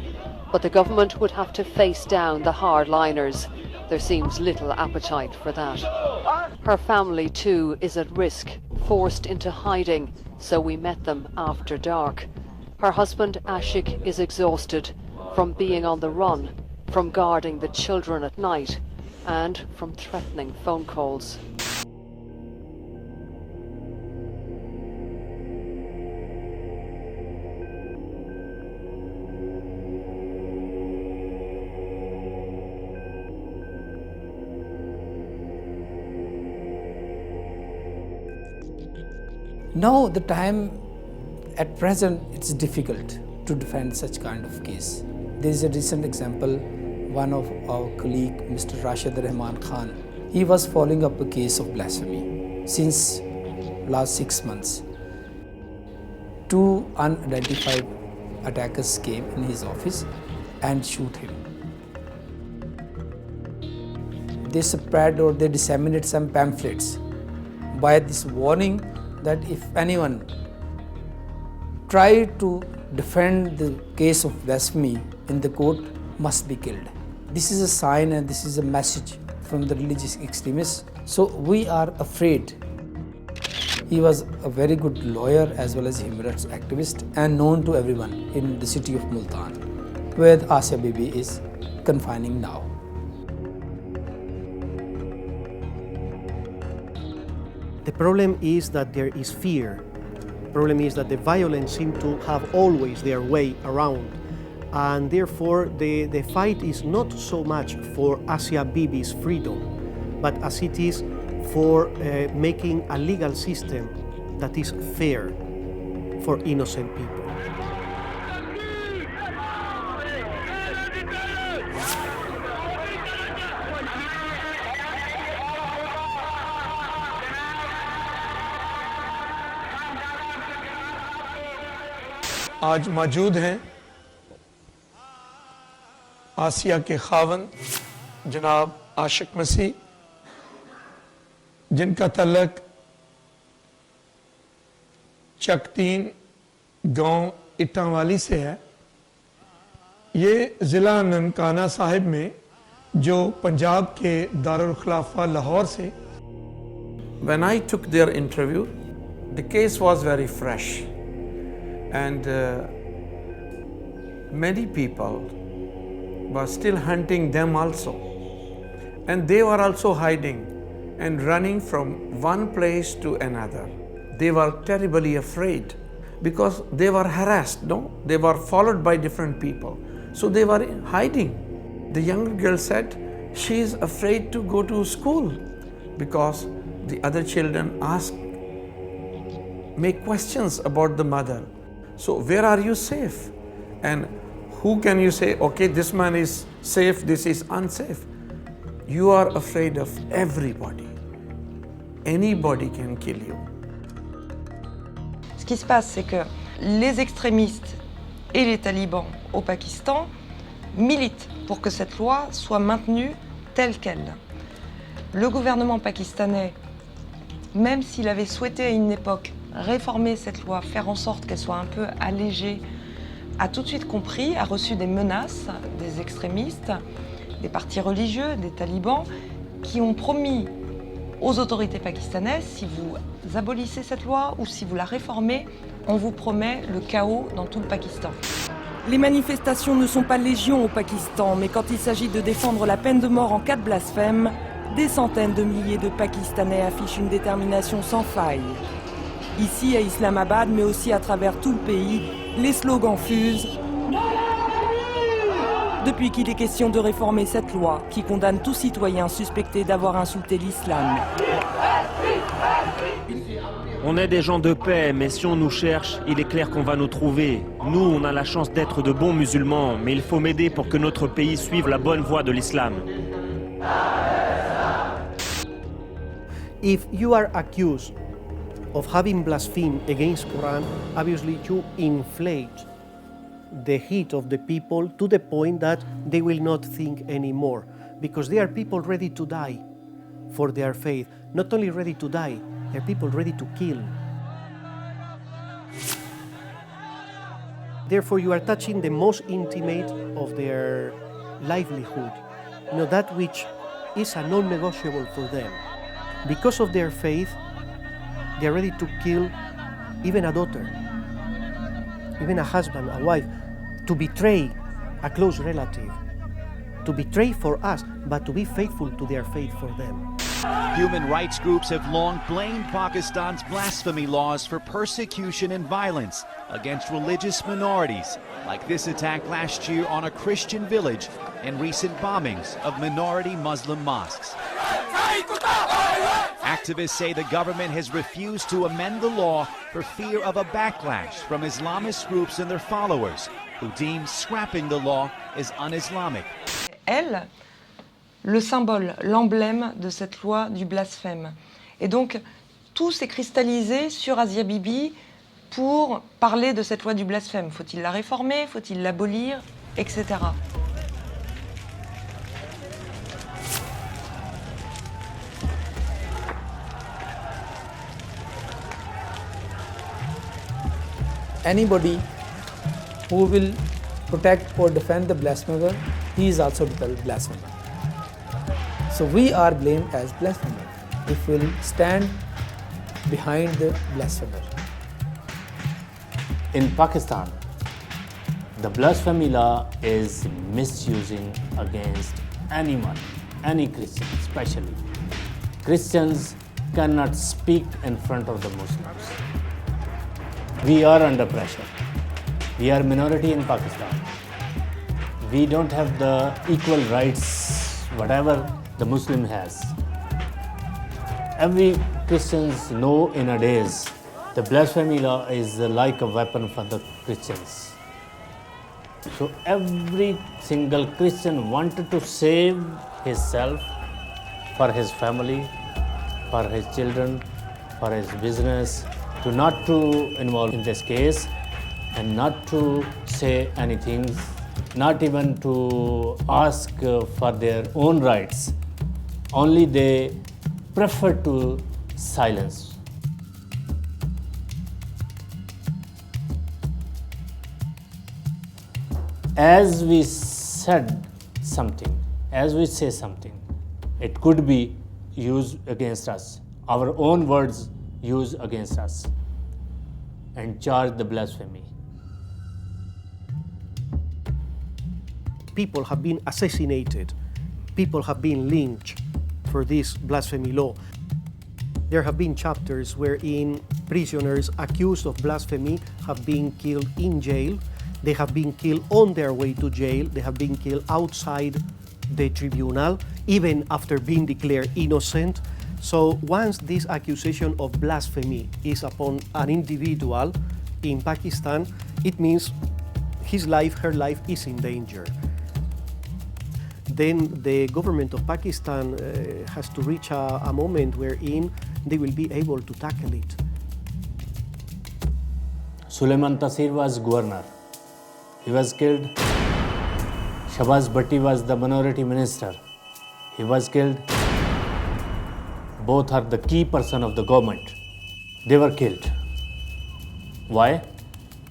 but the government would have to face down the hardliners. There seems little appetite for that. Her family, too, is at risk, forced into hiding, so we met them after dark. Her husband, Ashik, is exhausted from being on the run, from guarding the children at night, and from threatening phone calls. Now the time at present it's difficult to defend such kind of case. There is a recent example, one of our colleague, Mr. Rashid Rahman Khan, he was following up a case of blasphemy since last 6 months. 2 unidentified attackers came in his office and shoot him. They spread or they disseminate some pamphlets by this warning that if anyone try to defend the case of blasphemy in the court must be killed. This is a sign and this is a message from the religious extremists. So we are afraid. He was a very good lawyer as well as a human rights activist and known to everyone in the city of Multan, where Asia Bibi is confining now. The problem is that there is fear. The problem is that the violence seems to have always their way around. And therefore, the fight is not so much for Asia Bibi's freedom, but as it is for making a legal system that is fair for innocent people. आज मौजूद हैं आसिया के खावंद जनाब आशिक मसीह, जिनका तल्लक चकतीन गांव इटावाली से है। ये ज़िला ननकाना साहिब में जो पंजाब के दारुल खिलाफा लाहौर से. When I took their interview, the case was very fresh, and many people were still hunting them also, and they were also hiding and running from one place to another. They were terribly afraid because they were harassed, no? They were followed by different people, so they were hiding. The younger girl said she is afraid to go to school because the other children make questions about the mother. So where are you safe? And who can you say, okay, this man is safe, this is unsafe? You are afraid of everybody. Anybody can kill you. Ce qui se passe, c'est que les extrémistes et les talibans au Pakistan militent pour que cette loi soit maintenue telle qu'elle. Le gouvernement pakistanais, même s'il avait souhaité à une époque réformer cette loi, faire en sorte qu'elle soit un peu allégée, a tout de suite compris, a reçu des menaces des extrémistes, des partis religieux, des talibans, qui ont promis aux autorités pakistanaises, si vous abolissez cette loi ou si vous la réformez, on vous promet le chaos dans tout le Pakistan. Les manifestations ne sont pas légion au Pakistan, mais quand il s'agit de défendre la peine de mort en cas de blasphème, des centaines de milliers de Pakistanais affichent une détermination sans faille. Ici à Islamabad, mais aussi à travers tout le pays, les slogans fusent. Depuis qu'il est question de réformer cette loi qui condamne tout citoyen suspecté d'avoir insulté l'islam. On est des gens de paix, mais si on nous cherche, il est clair qu'on va nous trouver. Nous, on a la chance d'être de bons musulmans, mais il faut m'aider pour que notre pays suive la bonne voie de l'islam. If you are accused of having blasphemed against Quran, obviously you inflate the hate of the people to the point that they will not think anymore, because they are people ready to die for their faith. Not only ready to die, they are people ready to kill. Therefore, you are touching the most intimate of their livelihood, that which is a non-negotiable for them. Because of their faith, they are ready to kill even a daughter, even a husband, a wife, to betray a close relative, to betray for us, but to be faithful to their faith for them. Human rights groups have long blamed Pakistan's blasphemy laws for persecution and violence against religious minorities, like this attack last year on a Christian village and recent bombings of minority Muslim mosques. Activists say the government has refused to amend the law for fear of a backlash from Islamist groups and their followers, who deem scrapping the law as un-Islamic. Elle, le symbole, l'emblème de cette loi du blasphème. Et donc, tout s'est cristallisé sur Asia Bibi pour parler de cette loi du blasphème. Faut-il la réformer? Faut-il l'abolir? Etc. Anybody who will protect or defend the blasphemer, he is also the blasphemer. So we are blamed as blasphemer if we will stand behind the blasphemer. In Pakistan, the blasphemy law is misusing against anyone, any Christian especially. Christians cannot speak in front of the Muslims. We are under pressure. We are minority in Pakistan. We don't have the equal rights, whatever the Muslim has. Every Christians know nowadays the blasphemy law is like a weapon for the Christians. So every single Christian wanted to save himself, for his family, for his children, for his business, to not to involve in this case and not to say anything, not even to ask for their own rights. Only they prefer to silence. As we said something, as we say something, it could be used against us, our own words used against us, and charge the blasphemy. People have been assassinated, people have been lynched for this blasphemy law. There have been chapters wherein prisoners accused of blasphemy have been killed in jail, they have been killed on their way to jail, they have been killed outside the tribunal, even after being declared innocent. So once this accusation of blasphemy is upon an individual in Pakistan, it means his life, her life is in danger. Then the government of Pakistan has to reach a moment wherein they will be able to tackle it. Suleiman Tasir was governor. He was killed. Shahbaz Bhatti was the minority minister. He was killed. Both are the key person of the government. They were killed. Why?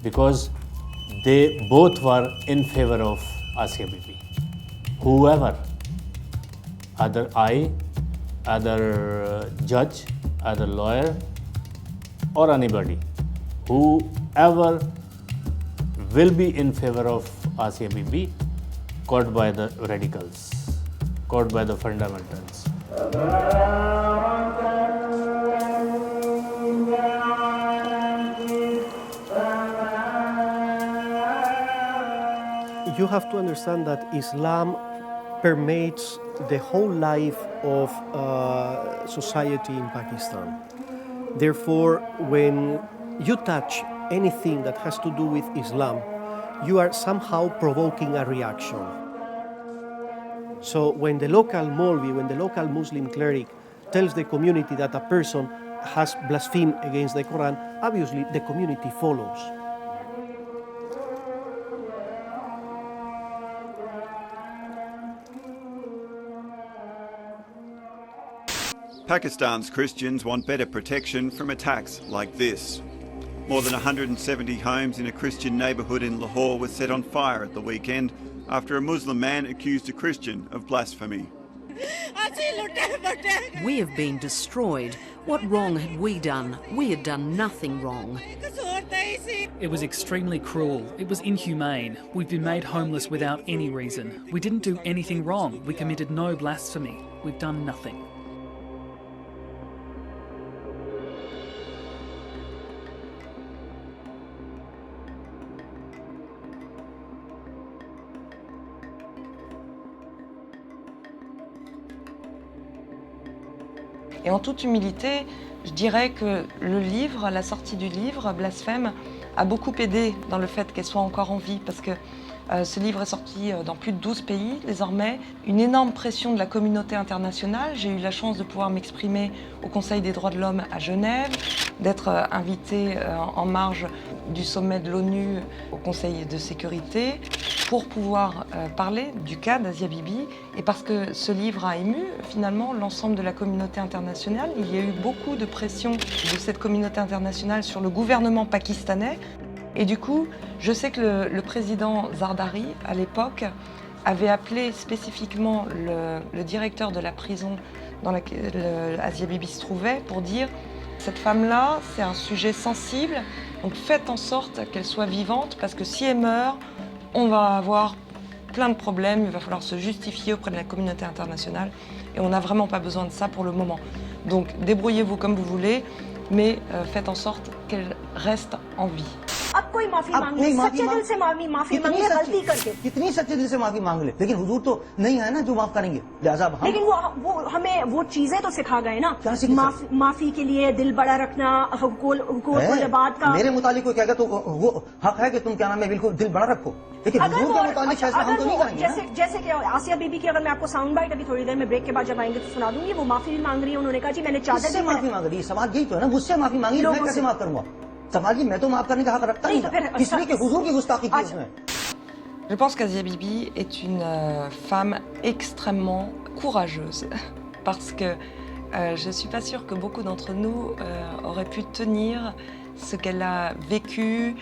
Because they both were in favor of Asia Bibi. Whoever, either I, either judge, either lawyer, or anybody, whoever will be in favor of Asia Bibi, caught by the radicals, caught by the fundamentals. You have to understand that Islam permeates the whole life of society in Pakistan. Therefore, when you touch anything that has to do with Islam, you are somehow provoking a reaction. So when the local Maulvi, when the local Muslim cleric tells the community that a person has blasphemed against the Quran, obviously the community follows. Pakistan's Christians want better protection from attacks like this. More than 170 homes in a Christian neighbourhood in Lahore were set on fire at the weekend after a Muslim man accused a Christian of blasphemy. We have been destroyed. What wrong had we done? We had done nothing wrong. It was extremely cruel. It was inhumane. We've been made homeless without any reason. We didn't do anything wrong. We committed no blasphemy. We've done nothing. Et en toute humilité, je dirais que le livre, la sortie du livre, Blasphème, a beaucoup aidé dans le fait qu'elle soit encore en vie, parce que ce livre est sorti dans plus de 12 pays désormais. Une énorme pression de la communauté internationale. J'ai eu la chance de pouvoir m'exprimer au Conseil des droits de l'homme à Genève, d'être invitée en marge du sommet de l'ONU au Conseil de sécurité pour pouvoir parler du cas d'Asia Bibi. Et parce que ce livre a ému finalement l'ensemble de la communauté internationale, il y a eu beaucoup de pression de cette communauté internationale sur le gouvernement pakistanais. Et du coup, je sais que le président Zardari, à l'époque, avait appelé spécifiquement le directeur de la prison dans laquelle Asia Bibi se trouvait pour dire « Cette femme-là, c'est un sujet sensible, donc faites en sorte qu'elle soit vivante parce que si elle meurt, on va avoir plein de problèmes, il va falloir se justifier auprès de la communauté internationale et on n'a vraiment pas besoin de ça pour le moment. Donc débrouillez-vous comme vous voulez, mais faites en sorte qu'elle reste en vie. » अब कोई माफी मांग ले, सच्चे दिल से माफी मांग ले, गलती करके। कितनी सच्चे दिल से माफी मांग ले, लेकिन हुजूर तो नहीं है ना जो माफ करेंगे। लिहाजा हम लेकिन वो हमें वो चीजें तो सिखा गए ना, माफी के लिए दिल बड़ा रखना, हुकूक का। मेरे मुतालिक कोई कहेगा तो वो हक है कि तुम क्या नाम है बिल्कुल दिल बड़ा रखो, लेकिन हुजूर के मुतालिक फैसला हम तो नहीं करेंगे। जैसे कि आसिया बीबी की अगर मैं आपको साउंड बाइट अभी थोड़ी देर में ब्रेक के बाद जब आएंगे तो सुना दूंगी, वो माफी मांग रही है, उन्होंने कहा जी मैंने चादर से माफी मांग रही है। सवाल यही तो है ना, मुझसे माफी मांगी, मैं कैसे माफ करूंगा? सवाल जी मैं तो माफ करने का हक रखता नहीं, इसलिए कि हुजूर की गुस्ताखी की उसने। Je pense qu'Asia Bibi est une femme extrêmement courageuse parce que je ne suis pas sûre que beaucoup d'entre nous auraient pu tenir ce qu'elle a vécu,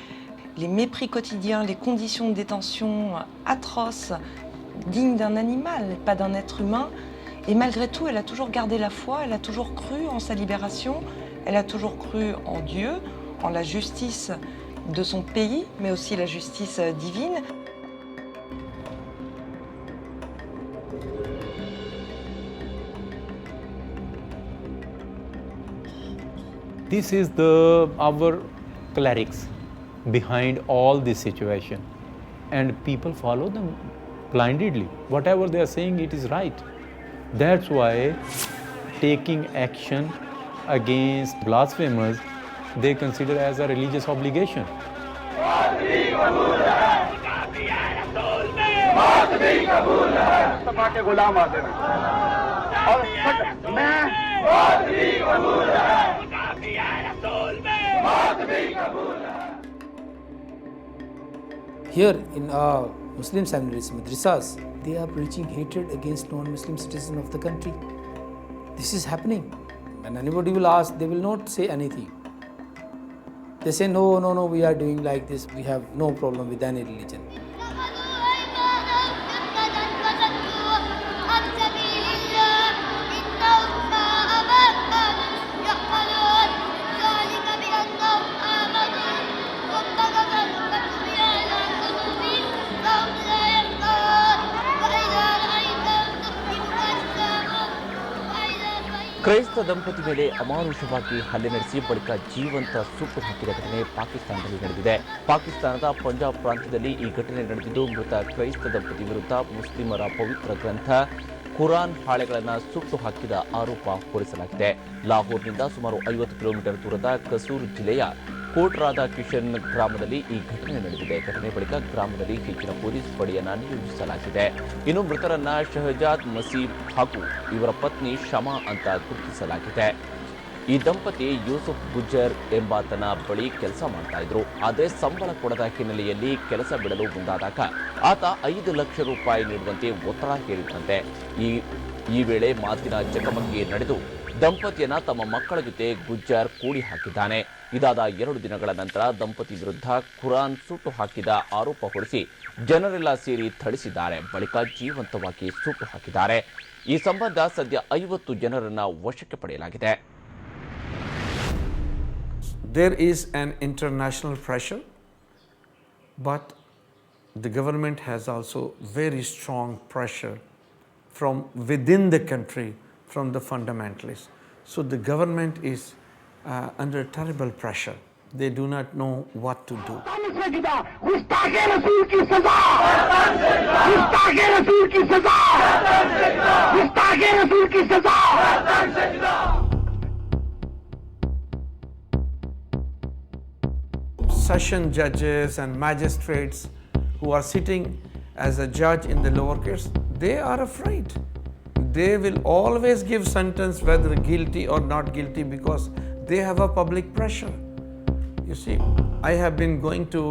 les mépris quotidiens, les conditions de détention atroces digne d'un animal, pas d'un être humain. Et malgré tout, elle a toujours gardé la foi, elle a toujours cru en sa libération, elle a toujours cru en Dieu, en la justice de son pays, mais aussi la justice divine. This is our clerics behind all this situation, and people follow them blindly. Whatever they are saying, it is right. That's why taking action against blasphemers, they consider as a religious obligation. Here in our Muslim seminaries, madrasas, they are preaching hatred against non-Muslim citizens of the country. This is happening. When anybody will ask, they will not say anything. They say, no, we are doing like this. We have no problem with any religion. ಕ್ರೈಸ್ತ ದಂಪತಿ ಮೇಲೆ ಅಮಾನುಷವಾಗಿ ಹಲ್ಲೆ ನಡೆಸಿ ಬಳಿಕ ಜೀವಂತ ಸುಟ್ಟು ಹಾಕಿದ ಘಟನೆ ಪಾಕಿಸ್ತಾನದಲ್ಲಿ ನಡೆದಿದೆ. ಪಾಕಿಸ್ತಾನದ ಪಂಜಾಬ್ ಪ್ರಾಂತ್ಯದಲ್ಲಿ ಈ ಘಟನೆ ನಡೆದಿದ್ದು, ಮೃತ ಕ್ರೈಸ್ತ ದಂಪತಿ ವಿರುದ್ಧ ಮುಸ್ಲಿಮರ ಪವಿತ್ರ ಗ್ರಂಥ ಕುರಾನ್ ಹಾಳೆಗಳನ್ನು ಸುಟ್ಟು ಹಾಕಿದ ಆರೋಪ ಹೊರಿಸಲಾಗಿದೆ. ಲಾಹೋರ್ನಿಂದ ಸುಮಾರು 50 ಕಿಲೋಮೀಟರ್ ದೂರದ ಕಸೂರ್ ಜಿಲ್ಲೆಯ ಕೋಟ್ರಾದ ಕಿಶನ್ ಗ್ರಾಮದಲ್ಲಿ ಈ ಘಟನೆ ನಡೆದಿದೆ. ಘಟನೆ ಬಳಿಕ ಗ್ರಾಮದಲ್ಲಿ ಹೆಚ್ಚಿನ ಪೊಲೀಸ್ ಪಡೆಯನ್ನು ನಿಯೋಜಿಸಲಾಗಿದೆ. ಇನ್ನು ಮೃತರನ್ನ ಶಹಜಾದ್ ಮಸೀಬ್ ಹಾಗೂ ಇವರ ಪತ್ನಿ ಶಮಾ ಅಂತ ಗುರುತಿಸಲಾಗಿದೆ. ಈ ದಂಪತಿ ಯೂಸುಫ್ ಗುಜ್ಜರ್ ಎಂಬಾತನ ಬಳಿ ಕೆಲಸ ಮಾಡ್ತಾ ಇದ್ರು. ಆದರೆ ಸಂಬಳ ಕೊಡದ ಹಿನ್ನೆಲೆಯಲ್ಲಿ ಕೆಲಸ ಬಿಡಲು ಮುಂದಾದಾಗ ಆತ 5 ಲಕ್ಷ ರೂಪಾಯಿ ನೀಡುವಂತೆ ಒತ್ತಡ ಹೇರಿದಂತೆ. ಈ ವೇಳೆ ಮಾತಿನ ಚಕಮಕಿ ನಡೆದು ದಂಪತಿಯನ್ನ ತಮ್ಮ ಮಕ್ಕಳ ಜೊತೆ ಗುಜ್ಜರ್ ಕೂಡಿ ಹಾಕಿದ್ದಾನೆ. ಇದಾದ 2 ದಿನಗಳ ನಂತರ ದಂಪತಿ ವಿರುದ್ಧ ಕುರಾನ್ ಸುಟ್ಟು ಹಾಕಿದ ಆರೋಪ ಹೊರಿಸಿ ಜನರೆಲ್ಲ ಸೇರಿ ಥಳಿಸಿದ್ದಾರೆ. ಬಳಿಕ ಜೀವಂತವಾಗಿ ಸುಟ್ಟು ಹಾಕಿದ್ದಾರೆ. ಈ ಸಂಬಂಧ ಸದ್ಯ 50 ಜನರನ್ನ ವಶಕ್ಕೆ ಪಡೆಯಲಾಗಿದೆ. There is an international pressure, but the government has also very strong pressure from within the country, from the fundamentalists. So the government is under terrible pressure. They do not know what to do. Session judges and magistrates who are sitting as a judge in the lower courts, they are afraid. They will always give sentence whether guilty or not guilty because they have a public pressure. You see, I have been going to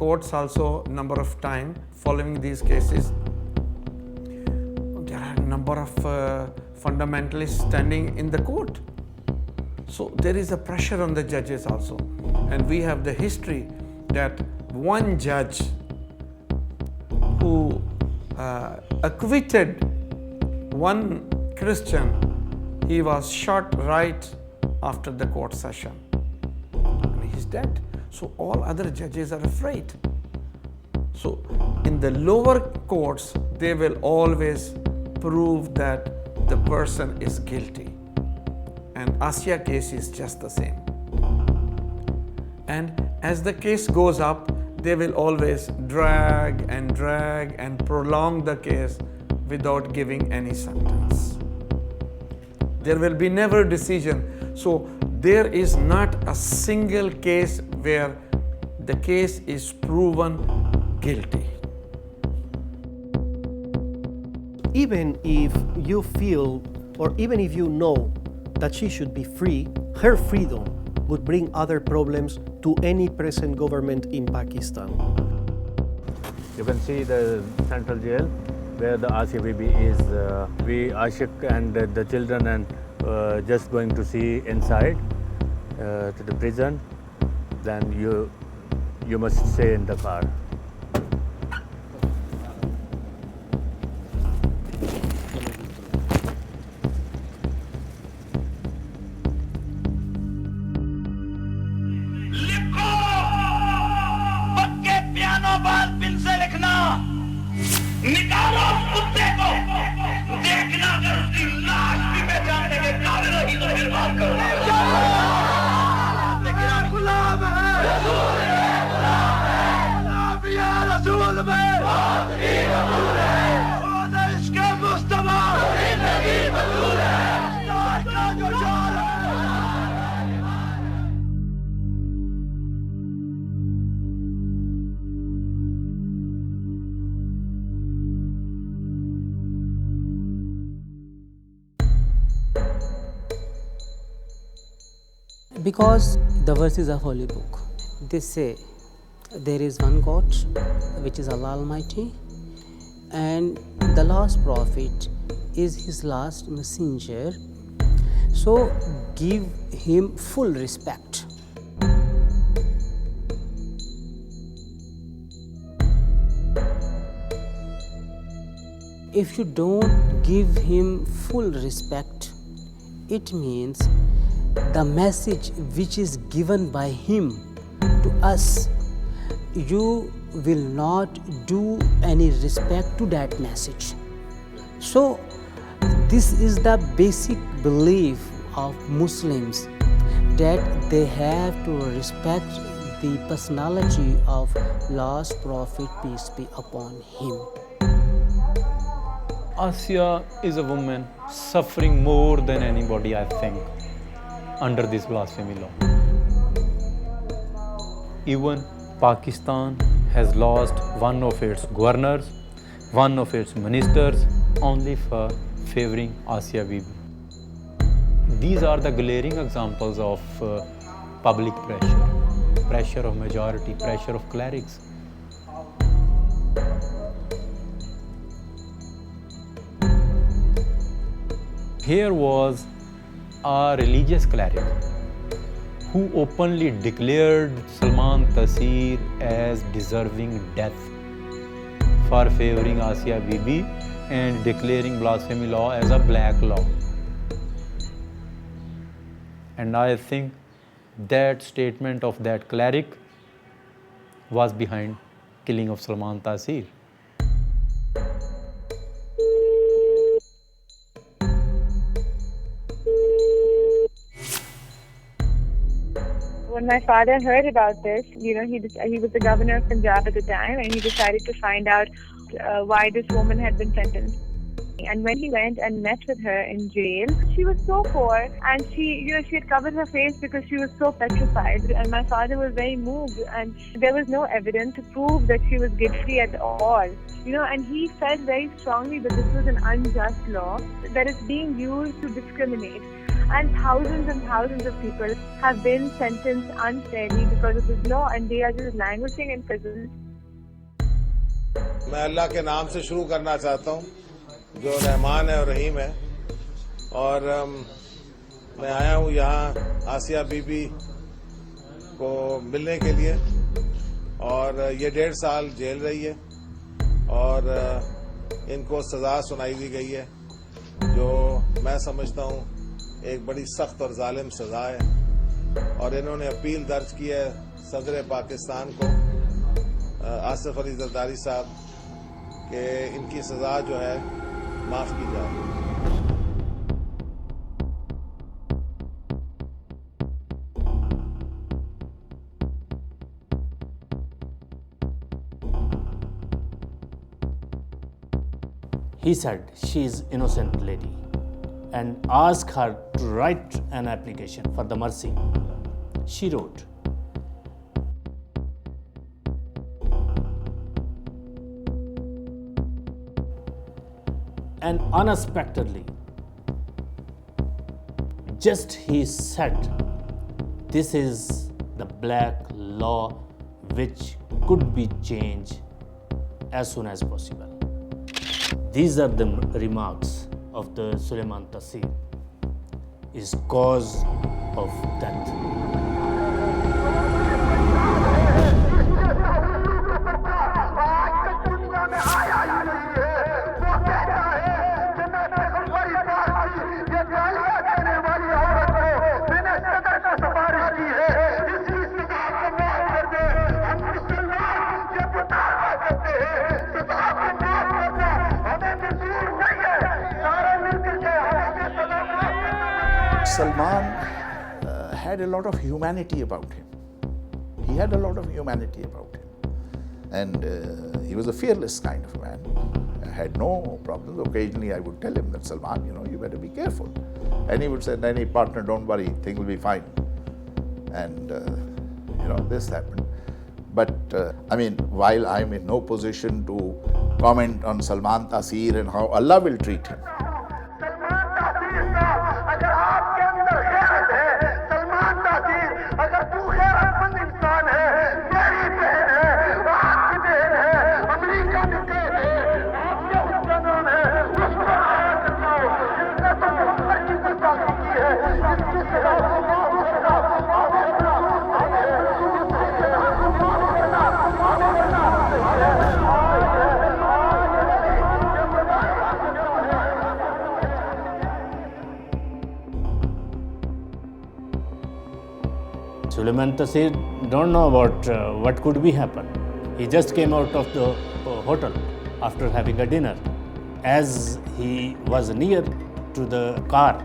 courts also number of time following these cases. There are a number of fundamentalists standing in the court. So there is a pressure on the judges also. And we have the history that one judge who acquitted one Christian, he was shot right after the court session. And he's dead. So all other judges are afraid. So in the lower courts, they will always prove that the person is guilty. And Asia case is just the same. And as the case goes up, they will always drag and prolong the case without giving any sentence. There will be never decision. So there is not a single case where the case is proven guilty. Even if you feel, or even if you know that she should be free, her freedom would bring other problems to any present government in Pakistan. You can see the central jail where the Asia Bibi is. We Ashik and the children and just going to see inside to the prison. Then you must stay in the car. Because the verses of Holy Book, they say there is one God, which is Allah Almighty, and the last prophet is his last messenger. So give him full respect. If you don't give him full respect, it means the message which is given by him to us, you will not do any respect to that message. So this is the basic belief of Muslims, that they have to respect the personality of last prophet, peace be upon him. Asia is a woman suffering more than anybody, I think, under this blasphemy law. Even Pakistan has lost one of its governors, one of its ministers, only for favoring Asia Bibi. These are the glaring examples of public pressure, pressure of majority, pressure of clerics. Here was a religious cleric who openly declared Salman Taseer as deserving death for favoring Asia Bibi and declaring blasphemy law as a black law. And I think that statement of that cleric was behind killing of Salman Taseer. When my father heard about this, he was the governor of Punjab at the time, and he decided to find out why this woman had been sentenced. And when he went and met with her in jail, she was so poor, and she had covered her face because she was so petrified. And my father was very moved, and there was no evidence to prove that she was guilty at all. And he felt very strongly that this was an unjust law that is being used to discriminate. And thousands of people have been sentenced unfairly because of this law, and they are just languishing in prison. मैं अल्लाह के नाम से शुरू करना चाहता हूँ, जो रहमान है और रहीम है, और मैं आया हूँ यहाँ आसिया बीबी को मिलने के लिए, और ये 1.5 साल जेल रही है, और इनको सज़ा सुनाई दी गई है, जो मैं समझता हूँ एक बड़ी सख्त और जालिम सज़ा है, और इन्होंने अपील दर्ज की है सदर पाकिस्तान को, आसिफ अली जरदारी साहब, कि इनकी सज़ा जो है माफ़ की जाए. He said she is innocent lady and asked her to write an application for the mercy. She wrote, and unexpectedly, just he said, this is the black law which could be changed as soon as possible. These are the remarks of the Salman Taseer, is cause of death. Salman had a lot of humanity about him. He had a lot of humanity about him. And he was a fearless kind of man. I had no problems. Occasionally I would tell him that, Salman, you better be careful. And he would say, any partner, don't worry, things will be fine. And, this happened. But, while I'm in no position to comment on Salman Taseer and how Allah will treat him, Suleiman Taseer don't know about what could be happen. He just came out of the hotel after having a dinner. As he was near to the car,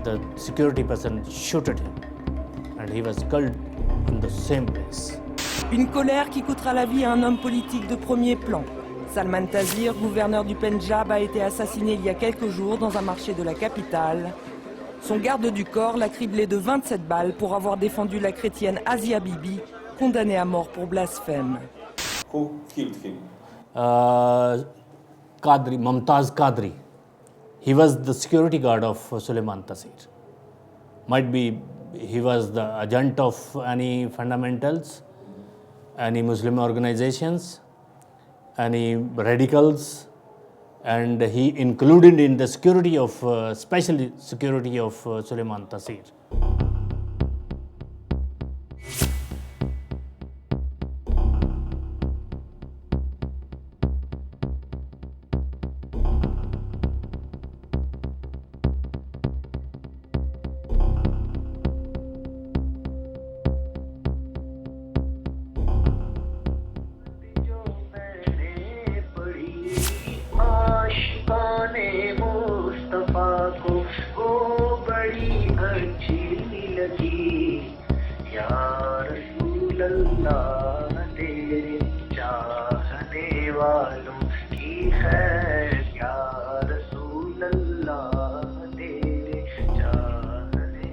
the security person shot at him and he was killed in the same place. Une colère qui coûtera la vie à un homme politique de premier plan. Salman Taseer, gouverneur du Pendjab, a été assassiné il y a quelques jours dans un marché de la capitale. Son garde du corps l'a criblé de 27 balles pour avoir défendu la chrétienne Asia Bibi, condamnée à mort pour blasphème. Who killed him? Qadri, Mumtaz Qadri. He was the security guard of Suleiman Taseer. Might be he was the agent of any fundamentals, any Muslim organizations, any radicals, and he included in the security of, special security of Suleiman Taseer.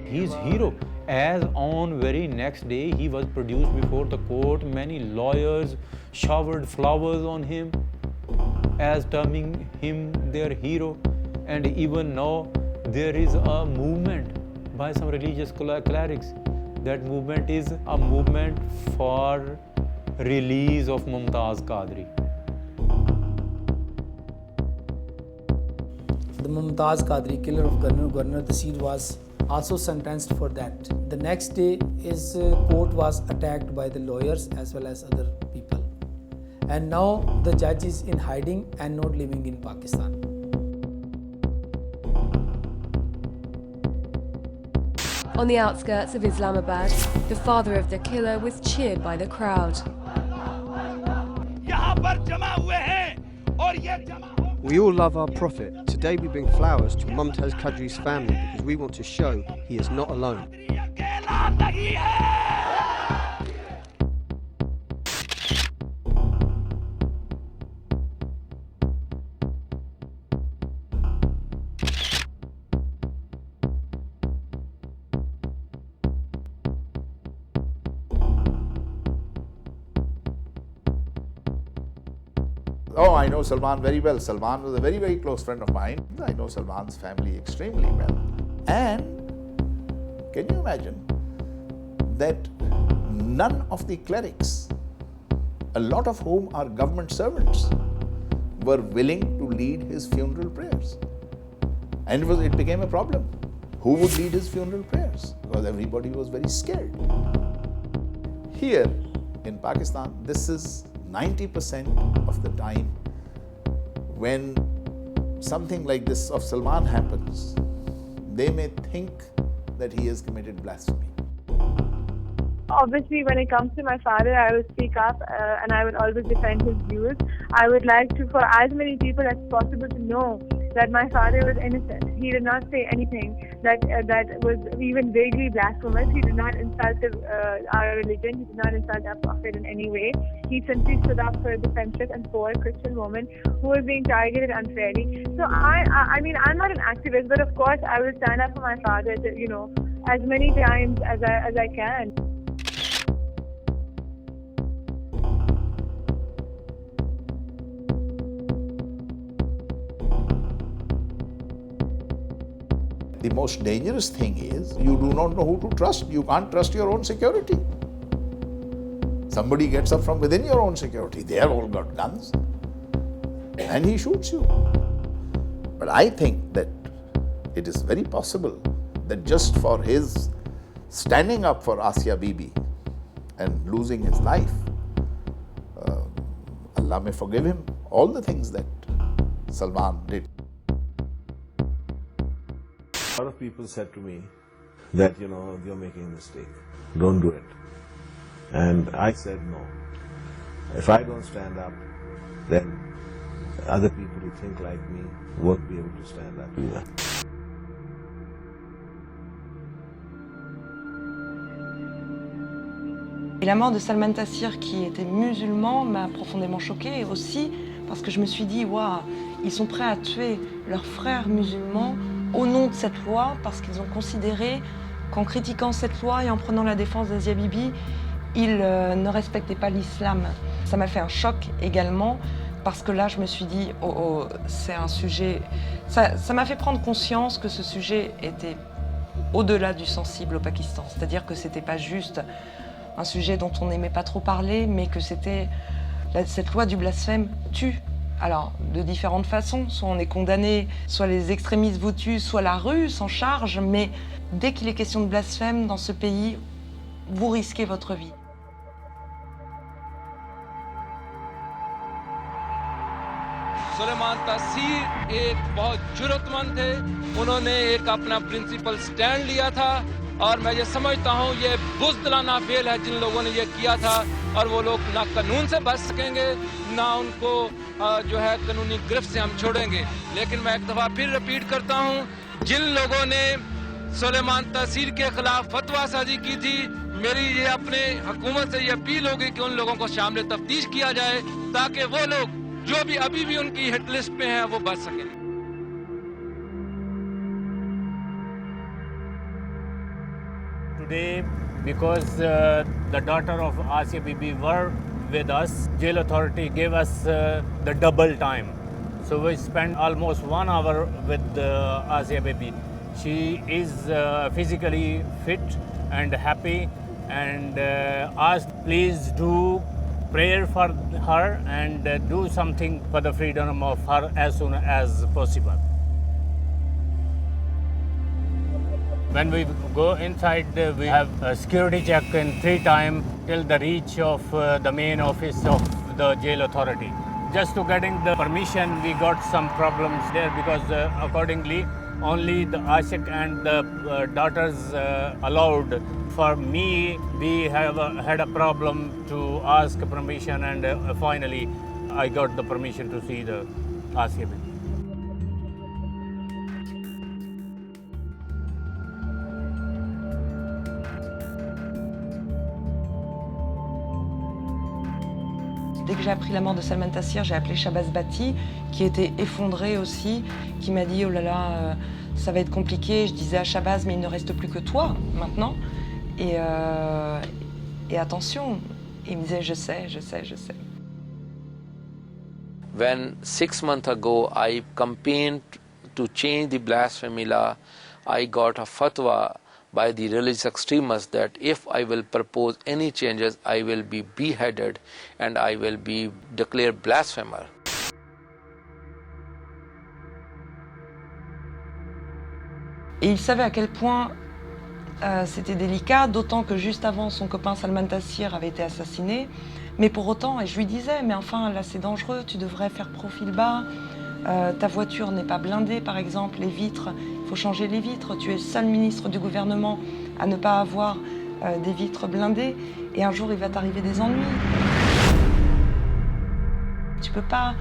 His hero, as on very next day he was produced before the court, many lawyers showered flowers on him as terming him their hero, and even now there is a movement by some religious clerics. That movement is a movement for release of Mumtaz Qadri. The Mumtaz Qadri, killer of Governor Taseer, was also sentenced for that. The next day, his court was attacked by the lawyers as well as other people. And now the judge is in hiding and not living in Pakistan. On the outskirts of Islamabad, the father of the killer was cheered by the crowd. We all love our prophet. Today we bring flowers to Mumtaz Qadri's family because we want to show he is not alone. Oh, I know Salman very well. Salman was a very, very close friend of mine. I know Salman's family extremely well. And can you imagine that none of the clerics, a lot of whom are government servants, were willing to lead his funeral prayers. And it became a problem. Who would lead his funeral prayers? Because everybody was very scared. Here in Pakistan, this is 90% of the time when something like this of Salman happens, they may think that he has committed blasphemy. Obviously, when it comes to my father, I would speak up and I would always defend his views. I would like to, for as many people as possible, to know that my father was innocent. He did not say anything that was even vaguely blasphemous. He did not insult our religion. He did not insult our prophet in any way. He simply stood up for a defenseless and poor Christian woman who was being targeted unfairly. So I mean, I'm not an activist, but of course I will stand up for my father, as many times as I can. The most dangerous thing is you do not know who to trust. You can't trust your own security. Somebody gets up from within your own security. They have all got guns. And he shoots you. But I think that it is very possible that just for his standing up for Asia Bibi and losing his life, Allah may forgive him all the things that Salman did. A lot of people said to me, that, you're making a mistake. Don't do it. And I said no. If I don't stand up, then other people who think like me won't be able to stand up either. Et la mort de Salman Taseer, qui était musulman, m'a profondément choquée, aussi parce que je me suis dit, waouh, ils sont prêts à tuer leurs frères musulmans au nom de cette loi, parce qu'ils ont considéré qu'en critiquant cette loi et en prenant la défense d'Asia Bibi, ils ne respectaient pas l'islam. Ça m'a fait un choc également, parce que là, je me suis dit, c'est un sujet... Ça m'a fait prendre conscience que ce sujet était au-delà du sensible au Pakistan. C'est-à-dire que c'était pas juste un sujet dont on n'aimait pas trop parler, mais que c'était... Cette loi du blasphème tue. Alors, de différentes façons. Soit on est condamné, soit les extrémistes vous tuent, soit la rue s'en charge, mais dès qu'il est question de blasphème dans ce pays, vous risquez votre vie. Suleman तासीर एक बहुत जुर्रतमंद थे, उन्होंने एक अपना principal stand लिया था और मैं ये समझता हूँ ये बुज़दिलाना फेल है जिन लोगों ने ये किया था और वो लोग ना कानून से बच सकेंगे ना उनको जो है कानूनी गिरफ्त से हम छोड़ेंगे। लेकिन मैं एक दफ़ा फिर रिपीट करता हूँ, जिन लोगों ने सुलेमान तासीर के खिलाफ फतवा साजी की थी, मेरी ये अपने हुकूमत से ये अपील होगी कि उन लोगों को शामिल तफ्तीश किया जाए ताकि वो लोग जो भी अभी भी उनकी हिट लिस्ट पे हैं वो बच सकें। Today, because the daughter of Asia Bibi were with us, jail authority gave us the double time. So we spent almost 1 hour with Asia Bibi. She is physically fit and happy, and asked, please do prayer for her and do something for the freedom of her as soon as possible. When we go inside, we have a security check in 3 times till the reach of the main office of the jail authority. Just to getting the permission, we got some problems there because accordingly, only the Ashik and the daughters allowed. For me, we have had a problem to ask permission, and finally I got the permission to see the Asia Bibi. Dès que j'ai appris la mort de Salman Taseer, j'ai appelé Shabazz Bati, qui était effondré aussi, qui m'a dit « Oh là là, ça va être compliqué ». Je disais à Shabazz « Mais il ne reste plus que toi, maintenant ». Et attention, il me disait « Je sais, je sais, je sais ». When 6 months ago I campaigned to change the blasphemy law, I got a fatwa by the religious extremists that if I will propose any changes, I will be beheaded and I will be declared blasphemer. Et il savait à quel point c'était délicat, d'autant que juste avant, son copain Salman Taseer avait été assassiné. Mais pour autant, et je lui disais, mais enfin, là c'est dangereux, tu devrais faire profil bas, ta voiture n'est pas blindée par exemple, les vitres, il faut changer les vitres, tu es le seul ministre du gouvernement à ne pas avoir des vitres blindées, et un jour il va t'arriver des ennuis. Tu peux pas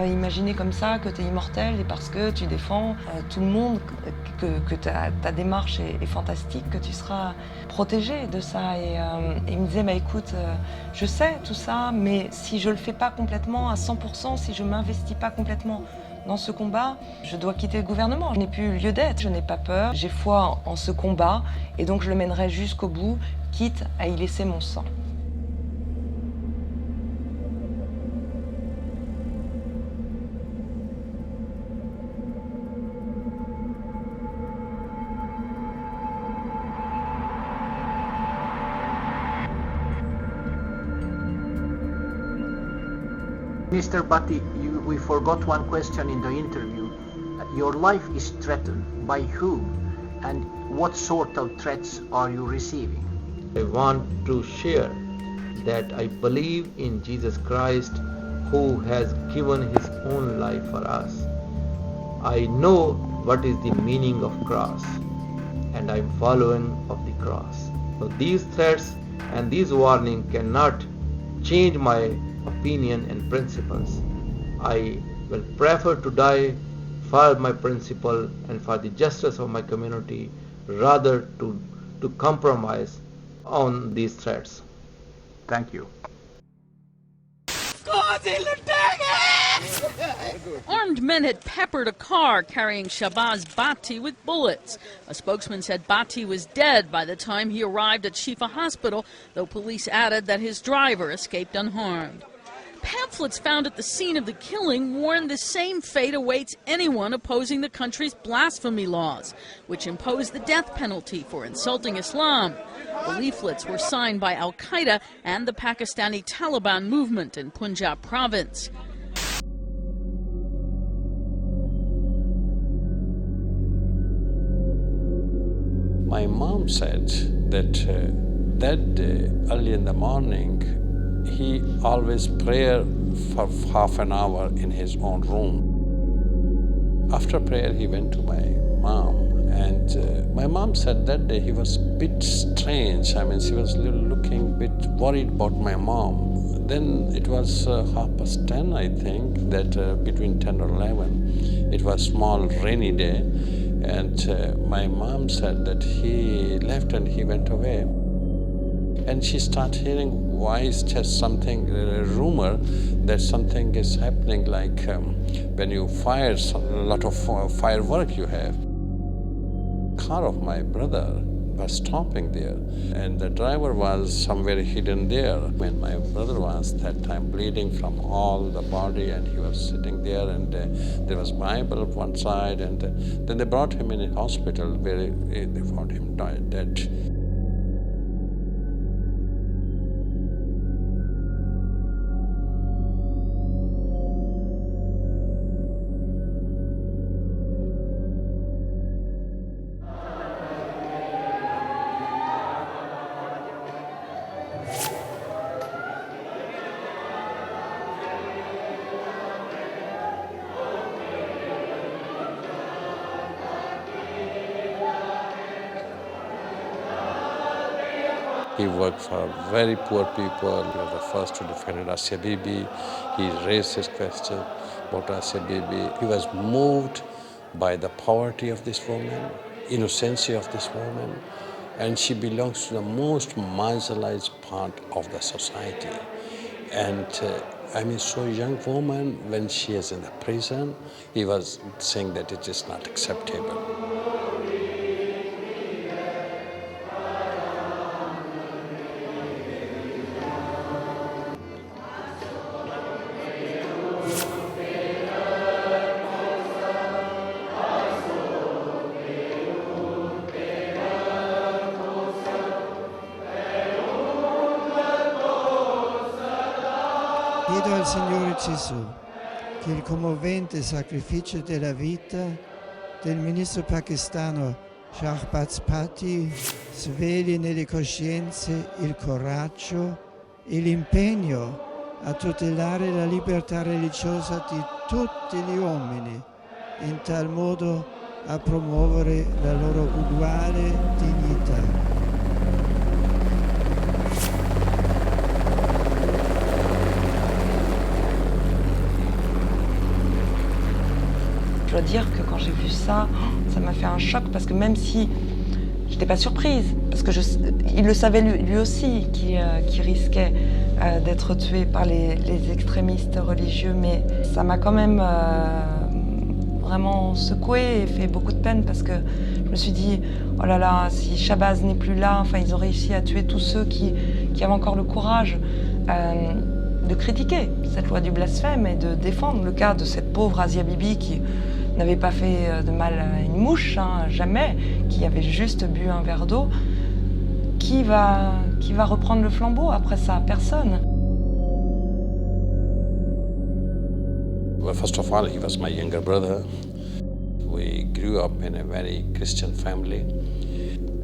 imaginer comme ça que tu es immortel et parce que tu défends tout le monde, que ta démarche est fantastique, que tu seras protégé de ça. Et il me disait, bah, écoute, je sais tout ça, mais si je le fais pas complètement à 100%, si je m'investis pas complètement dans ce combat, je dois quitter le gouvernement. Je n'ai plus lieu d'être, je n'ai pas peur, j'ai foi en ce combat et donc je le mènerai jusqu'au bout, quitte à y laisser mon sang. Mr. Bhatti, we forgot one question in the interview. Your life is threatened. By who? And what sort of threats are you receiving? I want to share that I believe in Jesus Christ, who has given his own life for us. I know what is the meaning of cross, and I am following of the cross. So these threats and these warnings cannot change my opinion and principles. I will prefer to die for my principle and for the justice of my community rather to compromise on these threats. Thank you. Armed men had peppered a car carrying Shahbaz Bhatti with bullets. A spokesman said Bhatti was dead by the time he arrived at Shifa Hospital, though police added that his driver escaped unharmed. Pamphlets found at the scene of the killing warned the same fate awaits anyone opposing the country's blasphemy laws, which impose the death penalty for insulting Islam. The leaflets were signed by Al-Qaeda and the Pakistani Taliban movement in Punjab province. My mom said that that day, early in the morning, he always prayed for half an hour in his own room. After prayer, he went to my mom, and my mom said that day he was a bit strange. I mean, she was looking a bit worried about my mom. Then it was 10:30, I think, that between 10 or 11, it was a small rainy day, and my mom said that he left and he went away. And she started hearing voice, just something, a rumor that something is happening, like when you fire a lot of firework you have. Car of my brother was stopping there, and the driver was somewhere hidden there. When my brother was that time bleeding from all the body, and he was sitting there, and there was Bible on one side, and then they brought him in a hospital where they found him dead. He worked for very poor people. He was the first to defend Asia Bibi. He raised his question about Asia Bibi. He was moved by the poverty of this woman, innocency of this woman, and she belongs to the most marginalized part of the society. And I mean, so young woman, when she is in the prison, he was saying that it is not acceptable. Chiedo al Signore Gesù che il commovente sacrificio della vita del ministro pakistano Shahbaz Bhatti svegli nelle coscienze il coraggio e l'impegno a tutelare la libertà religiosa di tutti gli uomini, in tal modo a promuovere la loro uguale dignità. Je dois dire que quand j'ai vu ça, ça m'a fait un choc parce que même si je n'étais pas surprise, parce que il le savait lui aussi qu'il risquait d'être tué par les extrémistes religieux, mais ça m'a quand même vraiment secouée et fait beaucoup de peine parce que je me suis dit, oh là là, si Shahbaz n'est plus là, enfin ils ont réussi à tuer tous ceux qui avaient encore le courage de critiquer cette loi du blasphème et de défendre le cas de cette pauvre Asia Bibi qui n'avait pas fait de mal à une mouche, hein, jamais, qui avait juste bu un verre d'eau. Qui va reprendre le flambeau après ça? Personne. Well, first of all, he was my younger brother. We grew up in a very Christian family.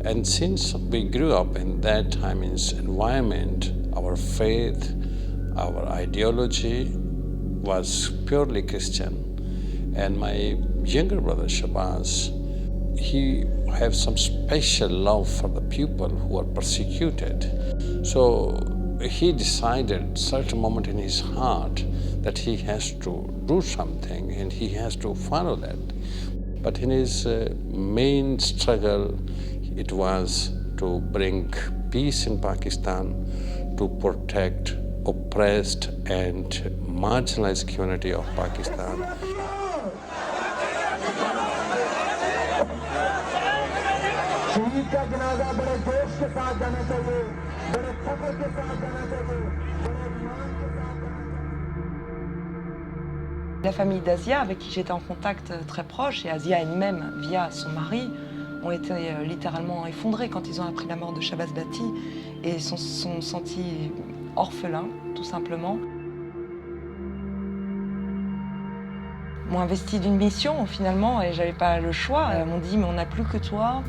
And since we grew up in that environment, our faith, our ideology was purely Christian. And my younger brother, Shahbaz, he has some special love for the people who are persecuted. So he decided certain moment in his heart that he has to do something and he has to follow that. But in his main struggle, it was to bring peace in Pakistan, to protect oppressed and marginalized community of Pakistan. La famille d'Asia, avec qui j'étais en contact très proche, et Asia elle-même, via son mari, ont été littéralement effondrés quand ils ont appris la mort de Shabazz Bati et sont sentis orphelins, tout simplement. M'ont investi d'une mission finalement et j'avais pas le choix. Ils m'ont dit mais on n'a plus que toi,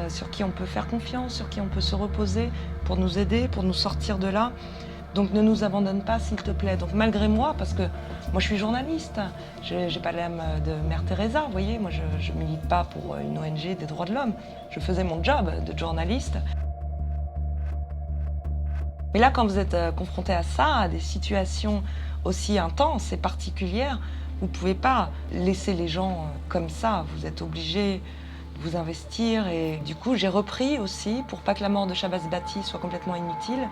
sur qui on peut faire confiance, sur qui on peut se reposer pour nous aider, pour nous sortir de là. Donc ne nous abandonne pas s'il te plaît. Donc malgré moi, parce que moi je suis journaliste, j'ai pas l'âme de Mère Teresa, vous voyez, moi je milite pas pour une ONG des droits de l'homme. Je faisais mon job de journaliste. Mais là quand vous êtes confronté à ça, à des situations aussi intenses et particulières, vous ne pouvez pas laisser les gens comme ça, vous êtes obligé de vous investir. Et du coup, j'ai repris aussi, pour pas que la mort de Shabazz Bati soit complètement inutile,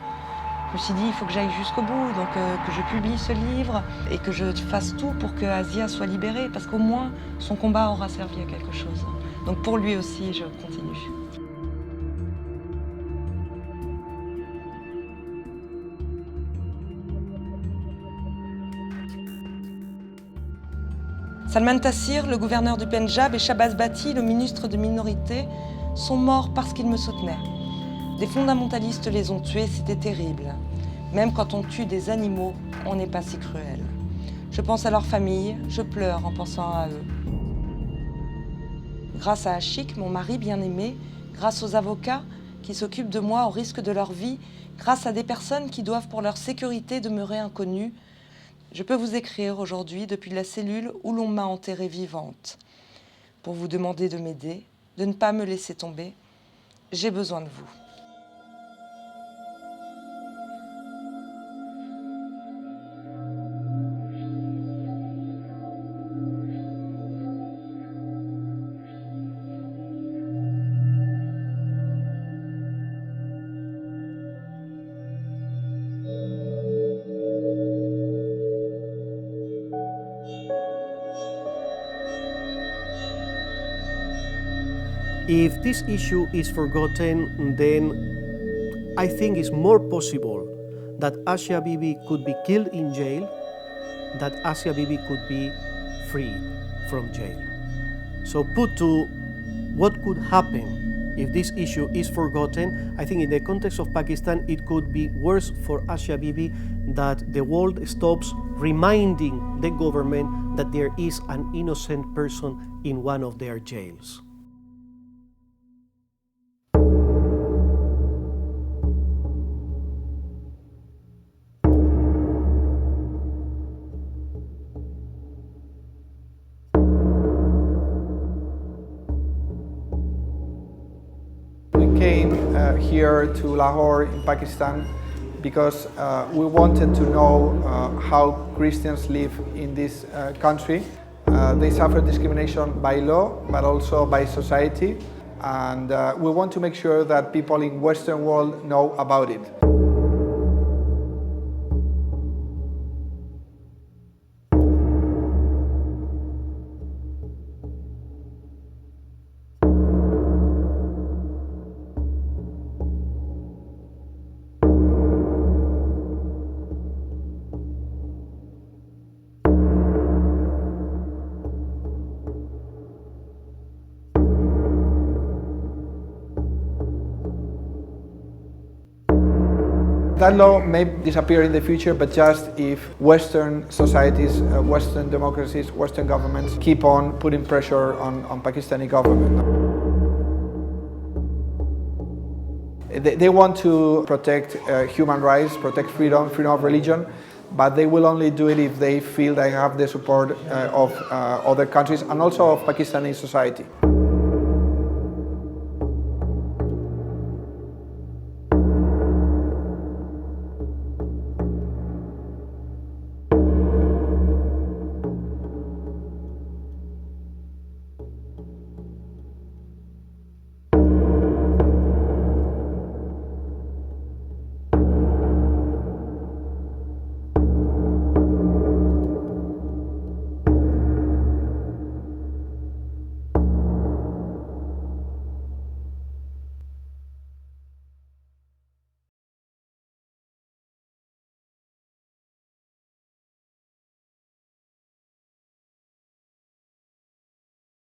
je me suis dit, il faut que j'aille jusqu'au bout, donc que je publie ce livre et que je fasse tout pour que Asia soit libérée, parce qu'au moins, son combat aura servi à quelque chose. Donc pour lui aussi, je continue. Salman Taseer, le gouverneur du Pendjab, et Shabazz Bati, le ministre de Minorité, sont morts parce qu'ils me soutenaient. Des fondamentalistes les ont tués, c'était terrible. Même quand on tue des animaux, on n'est pas si cruel. Je pense à leur famille, je pleure en pensant à eux. Grâce à Ashik, mon mari bien-aimé, grâce aux avocats qui s'occupent de moi au risque de leur vie, grâce à des personnes qui doivent pour leur sécurité demeurer inconnues, je peux vous écrire aujourd'hui depuis la cellule où l'on m'a enterrée vivante pour vous demander de m'aider, de ne pas me laisser tomber. J'ai besoin de vous. If this issue is forgotten, then I think it's more possible that Asia Bibi could be killed in jail, that Asia Bibi could be freed from jail. So put to what could happen if this issue is forgotten, I think in the context of Pakistan, it could be worse for Asia Bibi that the world stops reminding the government that there is an innocent person in one of their jails. Here to Lahore in Pakistan because we wanted to know how Christians live in this country. They suffer discrimination by law but also by society, and we want to make sure that people in Western world know about it. That law may disappear in the future, but just if Western societies, Western democracies, Western governments keep on putting pressure on Pakistani government. They want to protect human rights, protect freedom of religion, but they will only do it if they feel they have the support of other countries and also of Pakistani society.